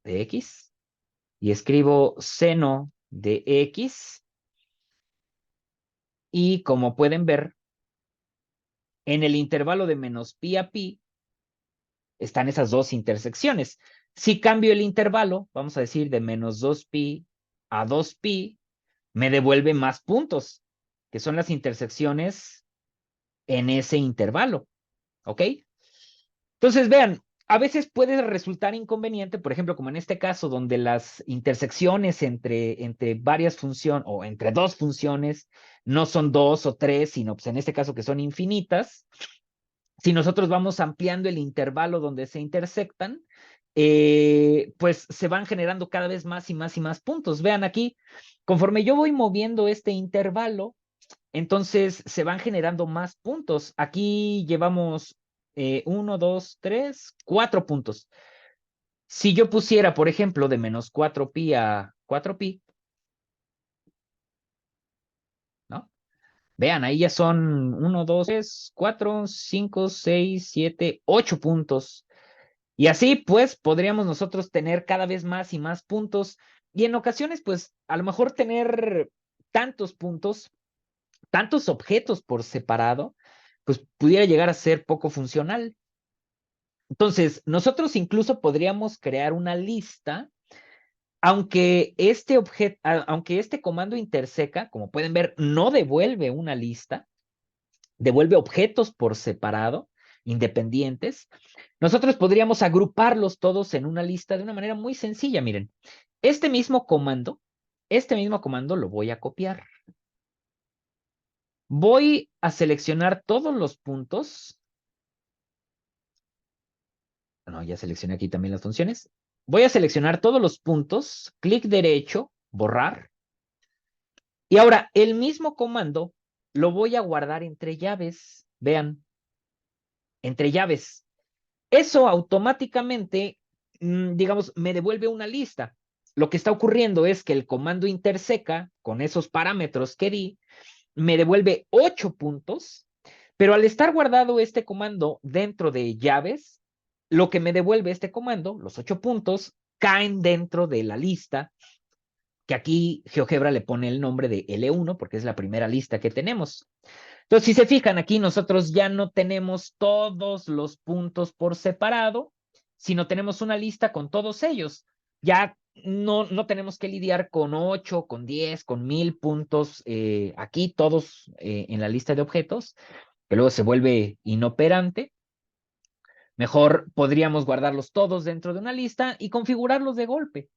A: y escribo seno de X. Y como pueden ver, en el intervalo de menos pi a pi están esas dos intersecciones. Si cambio el intervalo, vamos a decir de menos 2pi a 2pi, me devuelve más puntos, que son las intersecciones en ese intervalo, ¿ok? Entonces, vean, a veces puede resultar inconveniente, por ejemplo, como en este caso, donde las intersecciones entre varias funciones o entre 2 funciones no son 2 o 3, sino pues en este caso que son infinitas. Si nosotros vamos ampliando el intervalo donde se intersectan, pues se van generando cada vez más y más y más puntos. Vean aquí, conforme yo voy moviendo este intervalo, entonces se van generando más puntos. Aquí llevamos 1, 2, 3, 4 puntos. Si yo pusiera, por ejemplo, de menos 4pi a 4pi, ¿no? Vean, ahí ya son 1, 2, 3, 4, 5, 6, 7, 8 puntos. Y así, pues, podríamos nosotros tener cada vez más y más puntos. Y en ocasiones, pues, a lo mejor tener tantos puntos, tantos objetos por separado, pues pudiera llegar a ser poco funcional. Entonces, nosotros incluso podríamos crear una lista, aunque este comando interseca, como pueden ver, no devuelve una lista, devuelve objetos por separado, independientes. Nosotros podríamos agruparlos todos en una lista de una manera muy sencilla. Miren, este mismo comando, lo voy a copiar. Voy a seleccionar todos los puntos. No, ya seleccioné aquí también las funciones. Voy a seleccionar todos los puntos, clic derecho, borrar. Y ahora el mismo comando lo voy a guardar entre llaves. Vean, entre llaves. Eso automáticamente, digamos, me devuelve una lista. Lo que está ocurriendo es que el comando interseca, con esos parámetros que di, me devuelve 8 puntos, pero al estar guardado este comando dentro de llaves, lo que me devuelve este comando, los 8 puntos, caen dentro de la lista, que aquí GeoGebra le pone el nombre de L1, porque es la primera lista que tenemos. Entonces, si se fijan aquí, nosotros ya no tenemos todos los puntos por separado, sino tenemos una lista con todos ellos. Ya no tenemos que lidiar con 8, con 10, con 1000 puntos aquí, todos en la lista de objetos, que luego se vuelve inoperante. Mejor podríamos guardarlos todos dentro de una lista y configurarlos de golpe.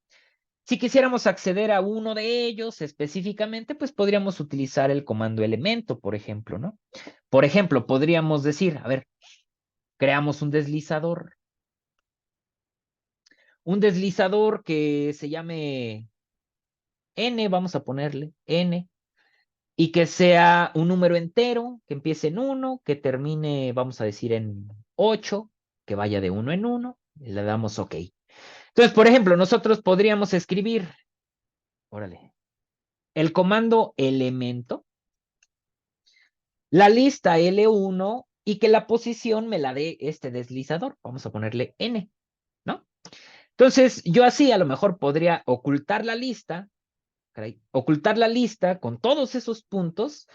A: Si quisiéramos acceder a uno de ellos específicamente, pues podríamos utilizar el comando elemento, por ejemplo, ¿no? Por ejemplo, podríamos decir, a ver, creamos un deslizador que se llame n, vamos a ponerle n, y que sea un número entero, que empiece en 1, que termine, vamos a decir, en 8, que vaya de 1 en 1, y le damos OK. Entonces, por ejemplo, nosotros podríamos escribir, órale, el comando elemento, la lista L1 y que la posición me la dé este deslizador. Vamos a ponerle N, ¿no? Entonces, yo así a lo mejor podría ocultar la lista, ocultar la lista con todos esos puntos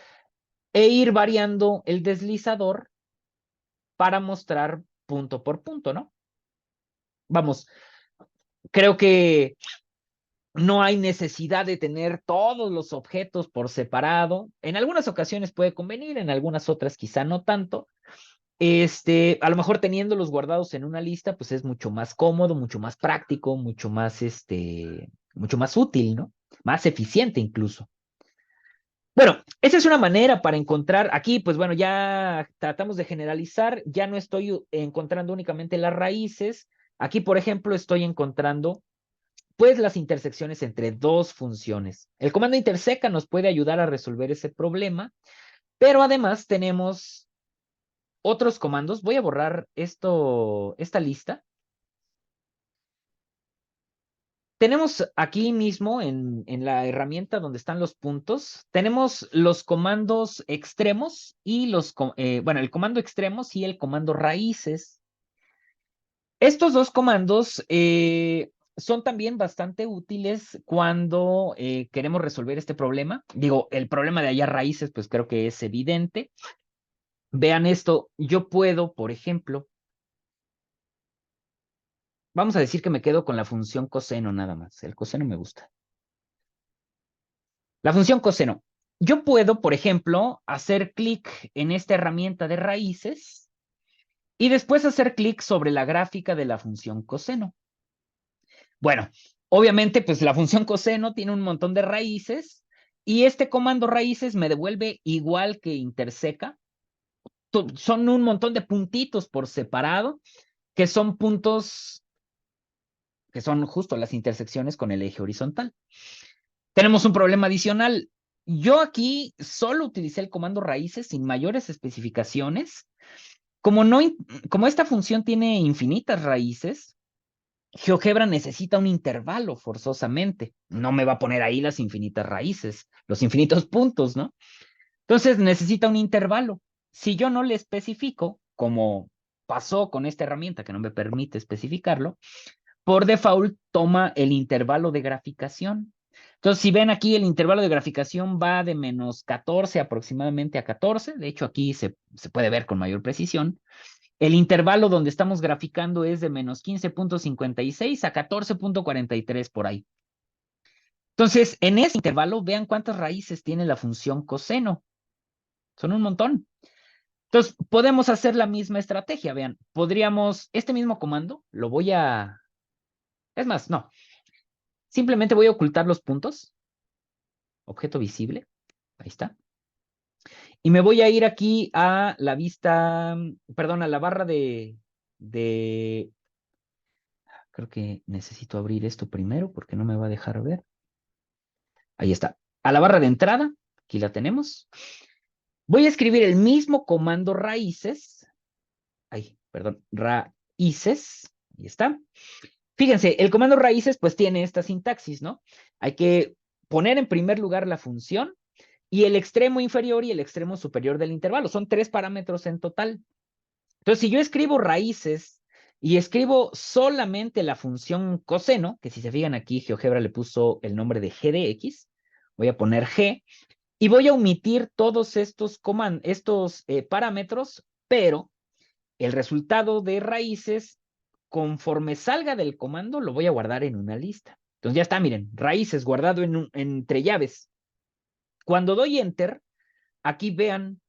A: e ir variando el deslizador para mostrar punto por punto, ¿no? Vamos, creo que no hay necesidad de tener todos los objetos por separado. En algunas ocasiones puede convenir, en algunas otras quizá no tanto. A lo mejor teniéndolos guardados en una lista, pues es mucho más cómodo, mucho más práctico, mucho más útil, ¿no? Más eficiente incluso. Bueno, esa es una manera para encontrar, aquí pues bueno, ya tratamos de generalizar, ya no estoy encontrando únicamente las raíces, aquí por ejemplo estoy encontrando pues las intersecciones entre dos funciones. El comando interseca nos puede ayudar a resolver ese problema, pero además tenemos otros comandos. Voy a borrar esta lista. Tenemos aquí mismo en la herramienta donde están los puntos, tenemos los comandos extremos y bueno, el comando extremos y el comando raíces. Estos dos comandos son también bastante útiles cuando queremos resolver este problema. Digo, el problema de hallar raíces, pues creo que es evidente. Vean esto, yo puedo, por ejemplo, vamos a decir que me quedo con la función coseno nada más. El coseno me gusta. La función coseno. Yo puedo, por ejemplo, hacer clic en esta herramienta de raíces y después hacer clic sobre la gráfica de la función coseno. Bueno, obviamente, pues la función coseno tiene un montón de raíces y este comando raíces me devuelve igual que interseca. Son un montón de puntitos por separado, que son puntos que son justo las intersecciones con el eje horizontal. Tenemos un problema adicional. Yo aquí solo utilicé el comando raíces sin mayores especificaciones. Como esta función tiene infinitas raíces, GeoGebra necesita un intervalo forzosamente. No me va a poner ahí las infinitas raíces, los infinitos puntos, ¿no? Entonces necesita un intervalo. Si yo no le especifico, como pasó con esta herramienta que no me permite especificarlo, por default toma el intervalo de graficación. Entonces, si ven aquí, el intervalo de graficación va de -14 aproximadamente a 14. De hecho, aquí se puede ver con mayor precisión. El intervalo donde estamos graficando es de menos 15.56 a 14.43 por ahí. Entonces, en ese intervalo, vean cuántas raíces tiene la función coseno. Son un montón. Entonces, podemos hacer la misma estrategia. Vean, podríamos, este mismo comando, lo voy a... Es más, no. Simplemente voy a ocultar los puntos. Objeto visible. Ahí está. Y me voy a ir aquí a la vista, perdón, a la barra de... Creo que necesito abrir esto primero porque no me va a dejar ver. Ahí está. A la barra de entrada, aquí la tenemos. Voy a escribir el mismo comando raíces. Ay, perdón, raíces. Ahí está. Fíjense, el comando raíces pues tiene esta sintaxis, ¿no? Hay que poner en primer lugar la función y el extremo inferior y el extremo superior del intervalo. Son 3 parámetros en total. Entonces, si yo escribo raíces y escribo solamente la función coseno, que si se fijan aquí, GeoGebra le puso el nombre de g de x, voy a poner g, y voy a omitir todos estos, parámetros, pero el resultado de raíces, conforme salga del comando, lo voy a guardar en una lista. Entonces ya está, miren, raíces guardado entre llaves. Cuando doy enter, aquí vean,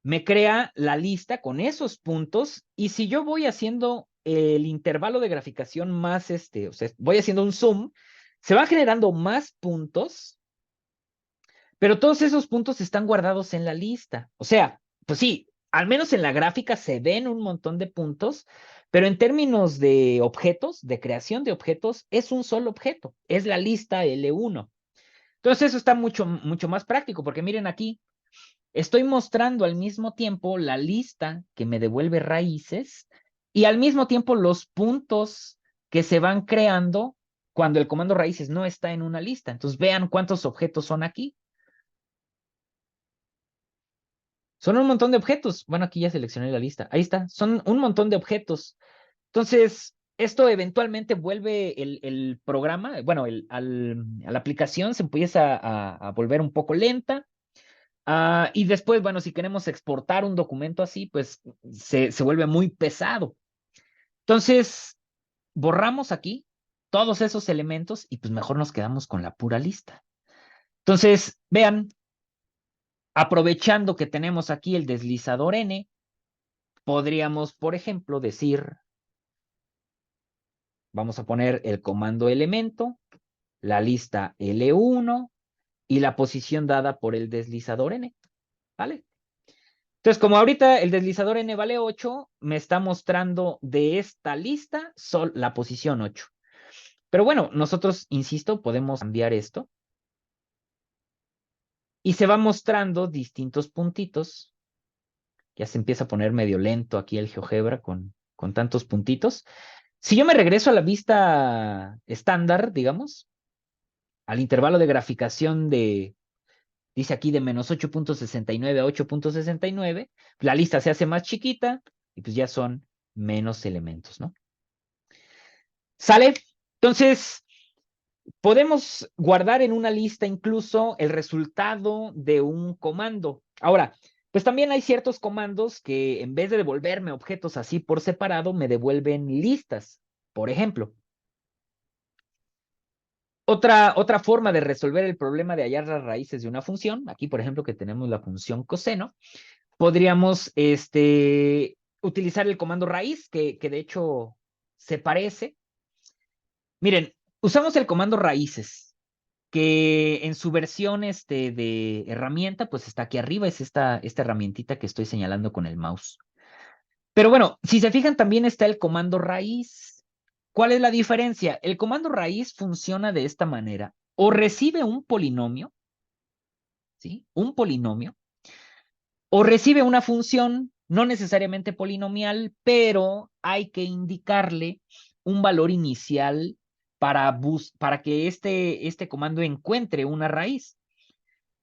A: me crea la lista con esos puntos y si yo voy haciendo el intervalo de graficación más o sea, voy haciendo un zoom, se van generando más puntos, pero todos esos puntos están guardados en la lista. O sea, pues sí, al menos en la gráfica se ven un montón de puntos, pero en términos de objetos, de creación de objetos, es un solo objeto, es la lista L1. Entonces eso está mucho, mucho más práctico, porque miren aquí, estoy mostrando al mismo tiempo la lista que me devuelve raíces y al mismo tiempo los puntos que se van creando cuando el comando raíces no está en una lista. Entonces vean cuántos objetos son aquí. Son un montón de objetos. Bueno, aquí ya seleccioné la lista. Ahí está. Son un montón de objetos. Entonces, esto eventualmente vuelve el programa, bueno, a la aplicación se empieza a volver un poco lenta. Y después, bueno, si queremos exportar un documento así, pues se vuelve muy pesado. Entonces, borramos aquí todos esos elementos y pues mejor nos quedamos con la pura lista. Entonces, vean, aprovechando que tenemos aquí el deslizador N, podríamos, por ejemplo, decir, vamos a poner el comando elemento, la lista L1 y la posición dada por el deslizador N, ¿vale? Entonces, como ahorita el deslizador N vale 8, me está mostrando de esta lista la posición 8. Pero bueno, nosotros, insisto, podemos cambiar esto. Y se va mostrando distintos puntitos. Ya se empieza a poner medio lento aquí el GeoGebra con tantos puntitos. Si yo me regreso a la vista estándar, digamos, al intervalo de graficación dice aquí de menos 8.69 a 8.69, la lista se hace más chiquita y pues ya son menos elementos, ¿no? ¿Sale? Entonces, podemos guardar en una lista incluso el resultado de un comando. Ahora, pues también hay ciertos comandos que en vez de devolverme objetos así por separado, me devuelven listas. Por ejemplo, otra forma de resolver el problema de hallar las raíces de una función, aquí por ejemplo que tenemos la función coseno, podríamos utilizar el comando raíz, que de hecho se parece. Miren, usamos el comando raíces, que en su versión de herramienta, pues está aquí arriba, es esta herramientita que estoy señalando con el mouse. Pero bueno, si se fijan, también está el comando raíz. ¿Cuál es la diferencia? El comando raíz funciona de esta manera. O recibe un polinomio, ¿sí? Un polinomio, o recibe una función, no necesariamente polinomial, pero hay que indicarle un valor inicial para que este comando encuentre una raíz.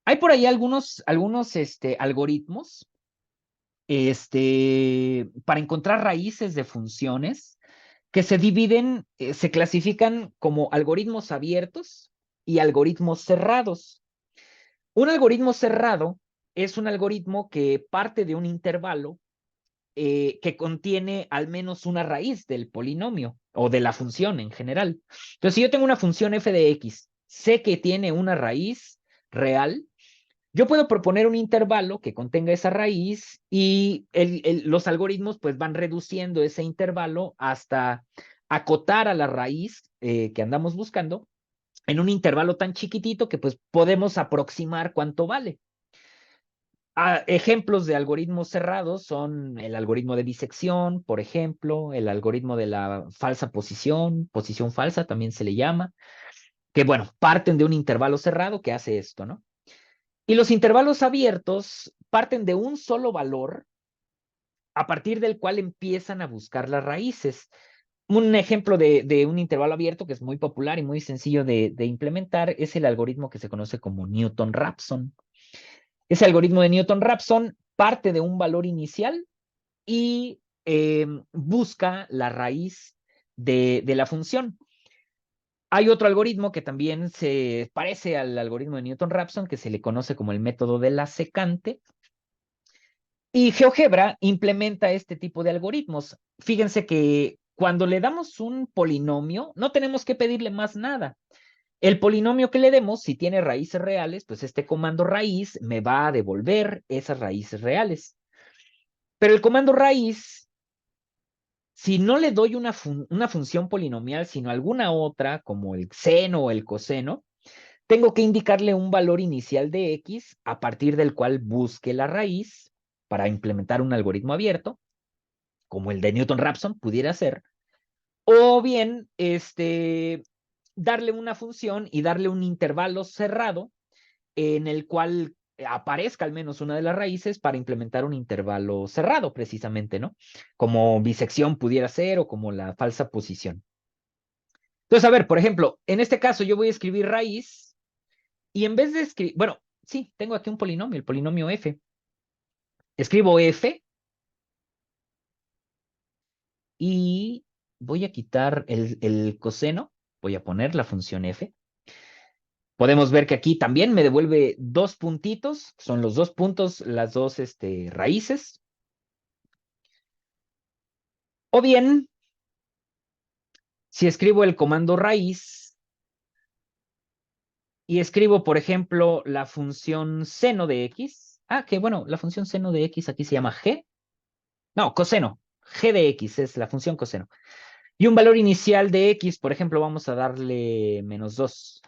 A: Hay por ahí algunos algoritmos para encontrar raíces de funciones que se dividen, se clasifican como algoritmos abiertos y algoritmos cerrados. Un algoritmo cerrado es un algoritmo que parte de un intervalo que contiene al menos una raíz del polinomio o de la función en general. Entonces, si yo tengo una función f de x, sé que tiene una raíz real, yo puedo proponer un intervalo que contenga esa raíz y los algoritmos pues van reduciendo ese intervalo hasta acotar a la raíz que andamos buscando en un intervalo tan chiquitito que pues podemos aproximar cuánto vale. Ejemplos de algoritmos cerrados son el algoritmo de bisección, por ejemplo, el algoritmo de la falsa posición, posición falsa también se le llama, que bueno, parten de un intervalo cerrado que hace esto, ¿no? Y los intervalos abiertos parten de un solo valor a partir del cual empiezan a buscar las raíces. Un ejemplo de un intervalo abierto que es muy popular y muy sencillo de implementar es el algoritmo que se conoce como Newton-Raphson. Ese algoritmo de Newton-Raphson parte de un valor inicial y busca la raíz de la función. Hay otro algoritmo que también se parece al algoritmo de Newton-Raphson, que se le conoce como el método de la secante. Y GeoGebra implementa este tipo de algoritmos. Fíjense que cuando le damos un polinomio, no tenemos que pedirle más nada. El polinomio que le demos, si tiene raíces reales, pues este comando raíz me va a devolver esas raíces reales. Pero el comando raíz, si no le doy una función polinomial, sino alguna otra, como el seno o el coseno, tengo que indicarle un valor inicial de x a partir del cual busque la raíz para implementar un algoritmo abierto, como el de Newton-Raphson pudiera ser, o bien darle una función y darle un intervalo cerrado en el cual aparezca al menos una de las raíces para implementar un intervalo cerrado, precisamente, ¿no? Como bisección pudiera ser o como la falsa posición. Entonces, a ver, por ejemplo, en este caso yo voy a escribir raíz y en vez de escribir, bueno, sí, tengo aquí un polinomio, el polinomio f. Escribo f y voy a quitar el coseno, voy a poner la función f. Podemos ver que aquí también me devuelve dos puntitos, son los dos puntos, las dos raíces. O bien, si escribo el comando raíz y escribo, por ejemplo, la función seno de x. Que bueno, la función seno de x aquí se llama g. No, coseno. G de x es la función coseno. Y un valor inicial de x, por ejemplo, vamos a darle -2.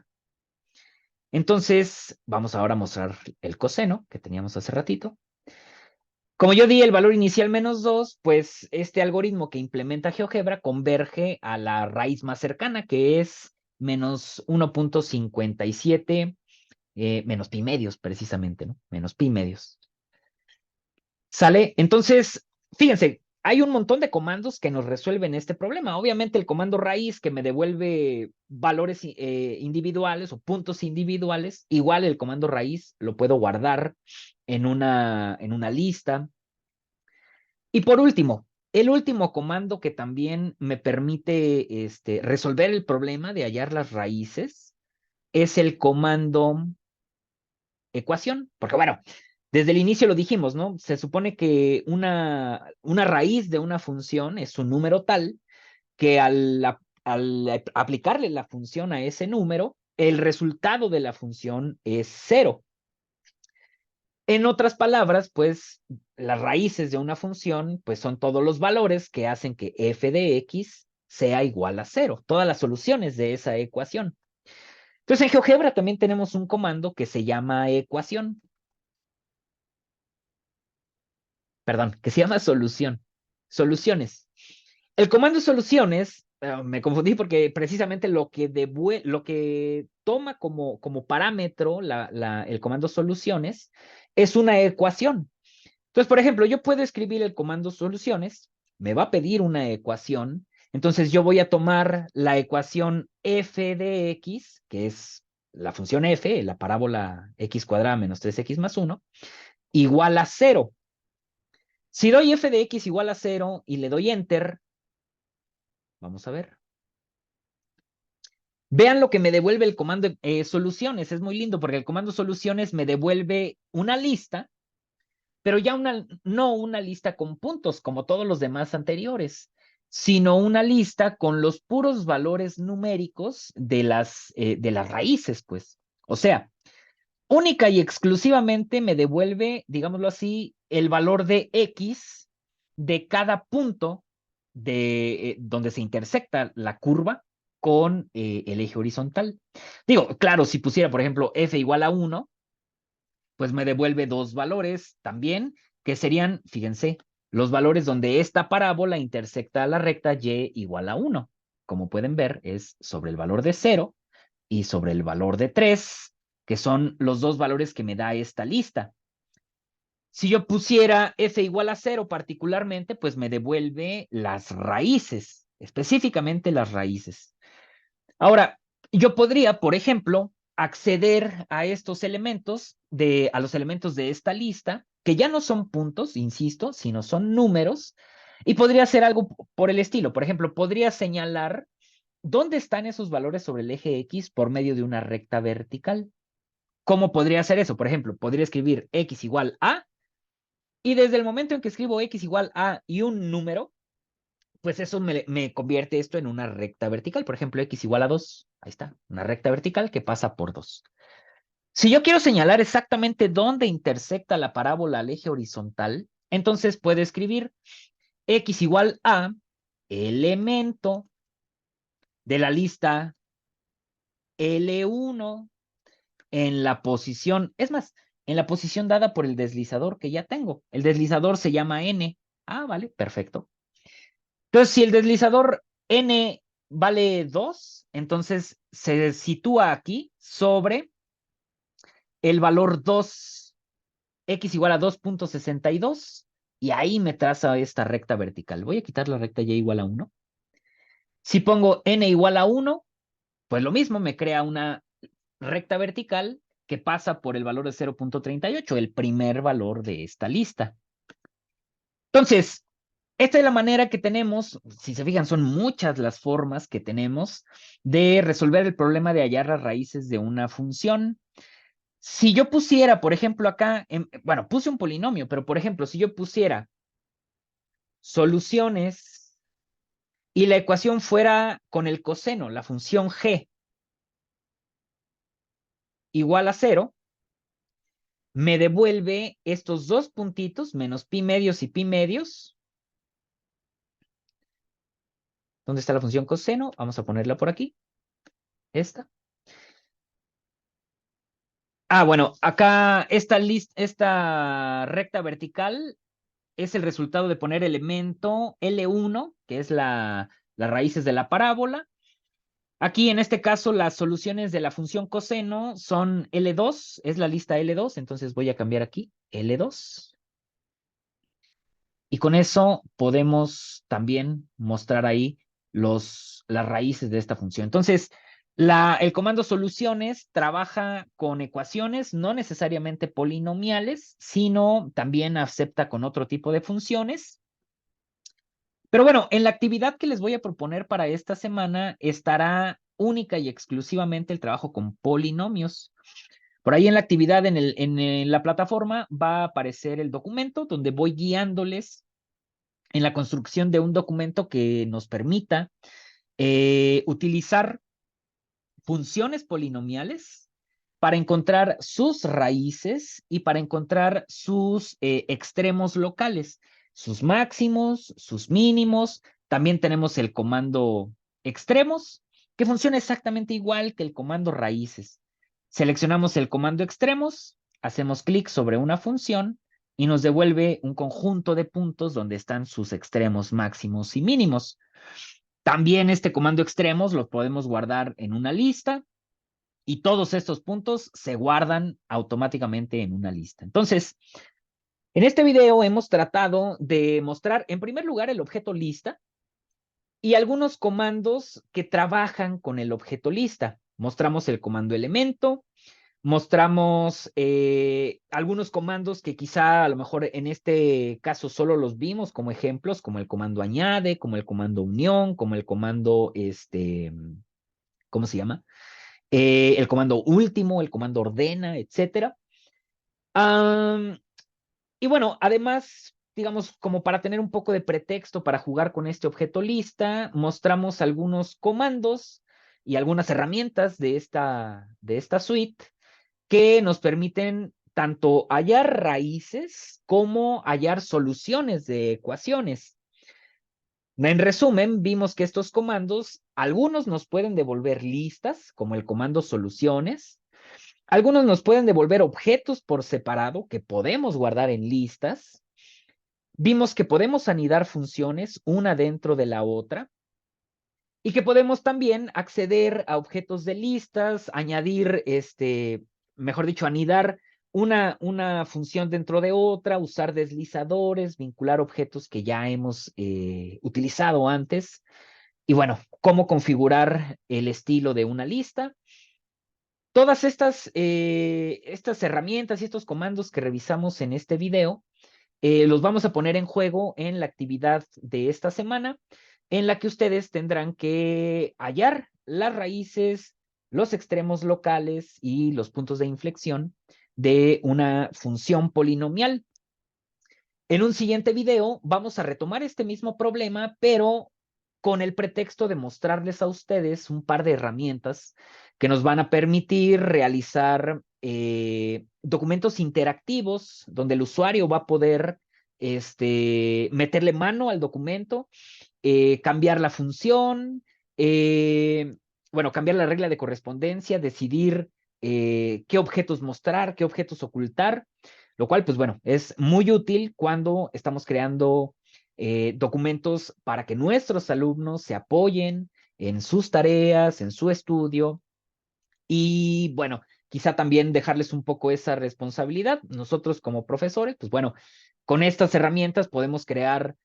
A: Entonces, vamos ahora a mostrar el coseno que teníamos hace ratito. Como yo di el valor inicial -2, pues este algoritmo que implementa GeoGebra converge a la raíz más cercana, que es -1.57 menos pi medios, precisamente, ¿no? Menos pi medios. ¿Sale? Entonces, fíjense, hay un montón de comandos que nos resuelven este problema. Obviamente el comando raíz que me devuelve valores individuales o puntos individuales, igual el comando raíz lo puedo guardar en una lista. Y por último, el último comando que también me permite resolver el problema de hallar las raíces es el comando ecuación, porque bueno, desde el inicio lo dijimos, ¿no? Se supone que una raíz de una función es un número tal que al aplicarle la función a ese número, el resultado de la función es 0. En otras palabras, pues las raíces de una función, pues son todos los valores que hacen que f de x sea igual a 0, todas las soluciones de esa ecuación. Entonces, en GeoGebra también tenemos un comando que se llama ecuación. Perdón, que se llama solución. Soluciones. El comando soluciones, me confundí porque precisamente lo que toma como parámetro el comando soluciones es una ecuación. Entonces, por ejemplo, yo puedo escribir el comando soluciones, me va a pedir una ecuación, entonces yo voy a tomar la ecuación f de x, que es la función f, la parábola x cuadrada menos 3x más 1, igual a 0. Si doy f de x igual a 0 y le doy enter, vamos a ver. Vean lo que me devuelve el comando soluciones. Es muy lindo porque el comando soluciones me devuelve una lista pero ya no una lista con puntos como todos los demás anteriores, sino una lista con los puros valores numéricos de las raíces, pues. O sea, única y exclusivamente me devuelve, digámoslo así, el valor de X de cada punto de donde se intersecta la curva con el eje horizontal. Digo, claro, si pusiera, por ejemplo, f igual a 1, pues me devuelve dos valores también, que serían, fíjense, los valores donde esta parábola intersecta la recta y igual a 1. Como pueden ver, es sobre el valor de 0 y sobre el valor de 3, que son los dos valores que me da esta lista. Si yo pusiera f igual a 0 particularmente, pues me devuelve las raíces, específicamente las raíces. Ahora, yo podría, por ejemplo, acceder a estos elementos, a los elementos de esta lista, que ya no son puntos, insisto, sino son números, y podría hacer algo por el estilo. Por ejemplo, podría señalar dónde están esos valores sobre el eje X por medio de una recta vertical. ¿Cómo podría hacer eso? Por ejemplo, podría escribir X igual a, y desde el momento en que escribo X igual a y un número, pues eso me convierte esto en una recta vertical. Por ejemplo, X igual a 2. Ahí está, una recta vertical que pasa por 2. Si yo quiero señalar exactamente dónde intersecta la parábola al eje horizontal, entonces puedo escribir X igual a elemento de la lista L1 en la posición, es más, en la posición dada por el deslizador que ya tengo. El deslizador se llama N. Ah, vale, perfecto. Entonces, si el deslizador N vale 2, entonces se sitúa aquí sobre el valor 2, X igual a 2.62, y ahí me traza esta recta vertical. Voy a quitar la recta Y igual a 1. Si pongo N igual a 1, pues lo mismo, me crea una recta vertical que pasa por el valor de 0.38, el primer valor de esta lista. Entonces, esta es la manera que tenemos, si se fijan, son muchas las formas que tenemos de resolver el problema de hallar las raíces de una función. Si yo pusiera, por ejemplo, acá, bueno, puse un polinomio, pero por ejemplo, si yo pusiera soluciones y la ecuación fuera con el coseno, la función g igual a 0, me devuelve estos dos puntitos, menos pi medios y pi medios. ¿Dónde está la función coseno? Vamos a ponerla por aquí. Esta. Ah, bueno, acá esta recta vertical es el resultado de poner elemento L1, que es las raíces de la parábola. Aquí, en este caso, las soluciones de la función coseno son L2, es la lista L2, entonces voy a cambiar aquí L2. Y con eso podemos también mostrar ahí las raíces de esta función. Entonces, el comando soluciones trabaja con ecuaciones, no necesariamente polinomiales, sino también acepta con otro tipo de funciones. Pero bueno, en la actividad que les voy a proponer para esta semana estará única y exclusivamente el trabajo con polinomios. Por ahí en la actividad, en la plataforma, va a aparecer el documento donde voy guiándoles en la construcción de un documento que nos permita utilizar funciones polinomiales para encontrar sus raíces y para encontrar sus extremos locales, sus máximos, sus mínimos. También tenemos el comando extremos, que funciona exactamente igual que el comando raíces. Seleccionamos el comando extremos, hacemos clic sobre una función y nos devuelve un conjunto de puntos donde están sus extremos máximos y mínimos. También este comando extremos lo podemos guardar en una lista y todos estos puntos se guardan automáticamente en una lista. Entonces, en este video hemos tratado de mostrar, en primer lugar, el objeto lista y algunos comandos que trabajan con el objeto lista. Mostramos el comando elemento, mostramos algunos comandos que quizá a lo mejor en este caso solo los vimos como ejemplos, como el comando añade, como el comando unión, como el comando, ¿cómo se llama? El comando último, el comando ordena, etcétera. Y bueno, además, digamos, como para tener un poco de pretexto para jugar con este objeto lista, mostramos algunos comandos y algunas herramientas de esta suite que nos permiten tanto hallar raíces como hallar soluciones de ecuaciones. En resumen, vimos que estos comandos, algunos nos pueden devolver listas, como el comando soluciones, algunos nos pueden devolver objetos por separado que podemos guardar en listas. Vimos que podemos anidar funciones una dentro de la otra y que podemos también acceder a objetos de listas, añadir, mejor dicho, anidar una función dentro de otra, usar deslizadores, vincular objetos que ya hemos utilizado antes. Y bueno, cómo configurar el estilo de una lista. Todas estas herramientas y estos comandos que revisamos en este video los vamos a poner en juego en la actividad de esta semana, en la que ustedes tendrán que hallar las raíces, los extremos locales y los puntos de inflexión de una función polinomial. En un siguiente video vamos a retomar este mismo problema, pero con el pretexto de mostrarles a ustedes un par de herramientas que nos van a permitir realizar documentos interactivos donde el usuario va a poder meterle mano al documento, cambiar la función, eh, bueno, cambiar la regla de correspondencia, decidir qué objetos mostrar, qué objetos ocultar, lo cual, pues bueno, es muy útil cuando estamos creando documentos para que nuestros alumnos se apoyen en sus tareas, en su estudio y bueno, quizá también dejarles un poco esa responsabilidad. Nosotros como profesores, pues bueno, con estas herramientas podemos crear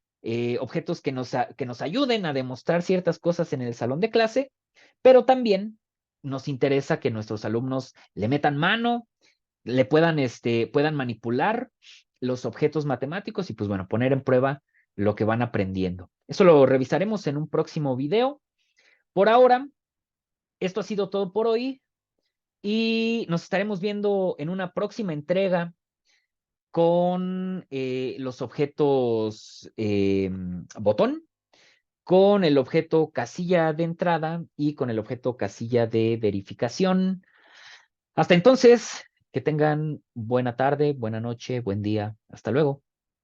A: objetos que nos ayuden a demostrar ciertas cosas en el salón de clase, pero también nos interesa que nuestros alumnos le metan mano, puedan manipular los objetos matemáticos y pues bueno, poner en prueba lo que van aprendiendo. Eso lo revisaremos en un próximo video. Por ahora, esto ha sido todo por hoy y nos estaremos viendo en una próxima entrega con los objetos botón, con el objeto casilla de entrada y con el objeto casilla de verificación. Hasta entonces, que tengan buena tarde, buena noche, buen día. Hasta luego.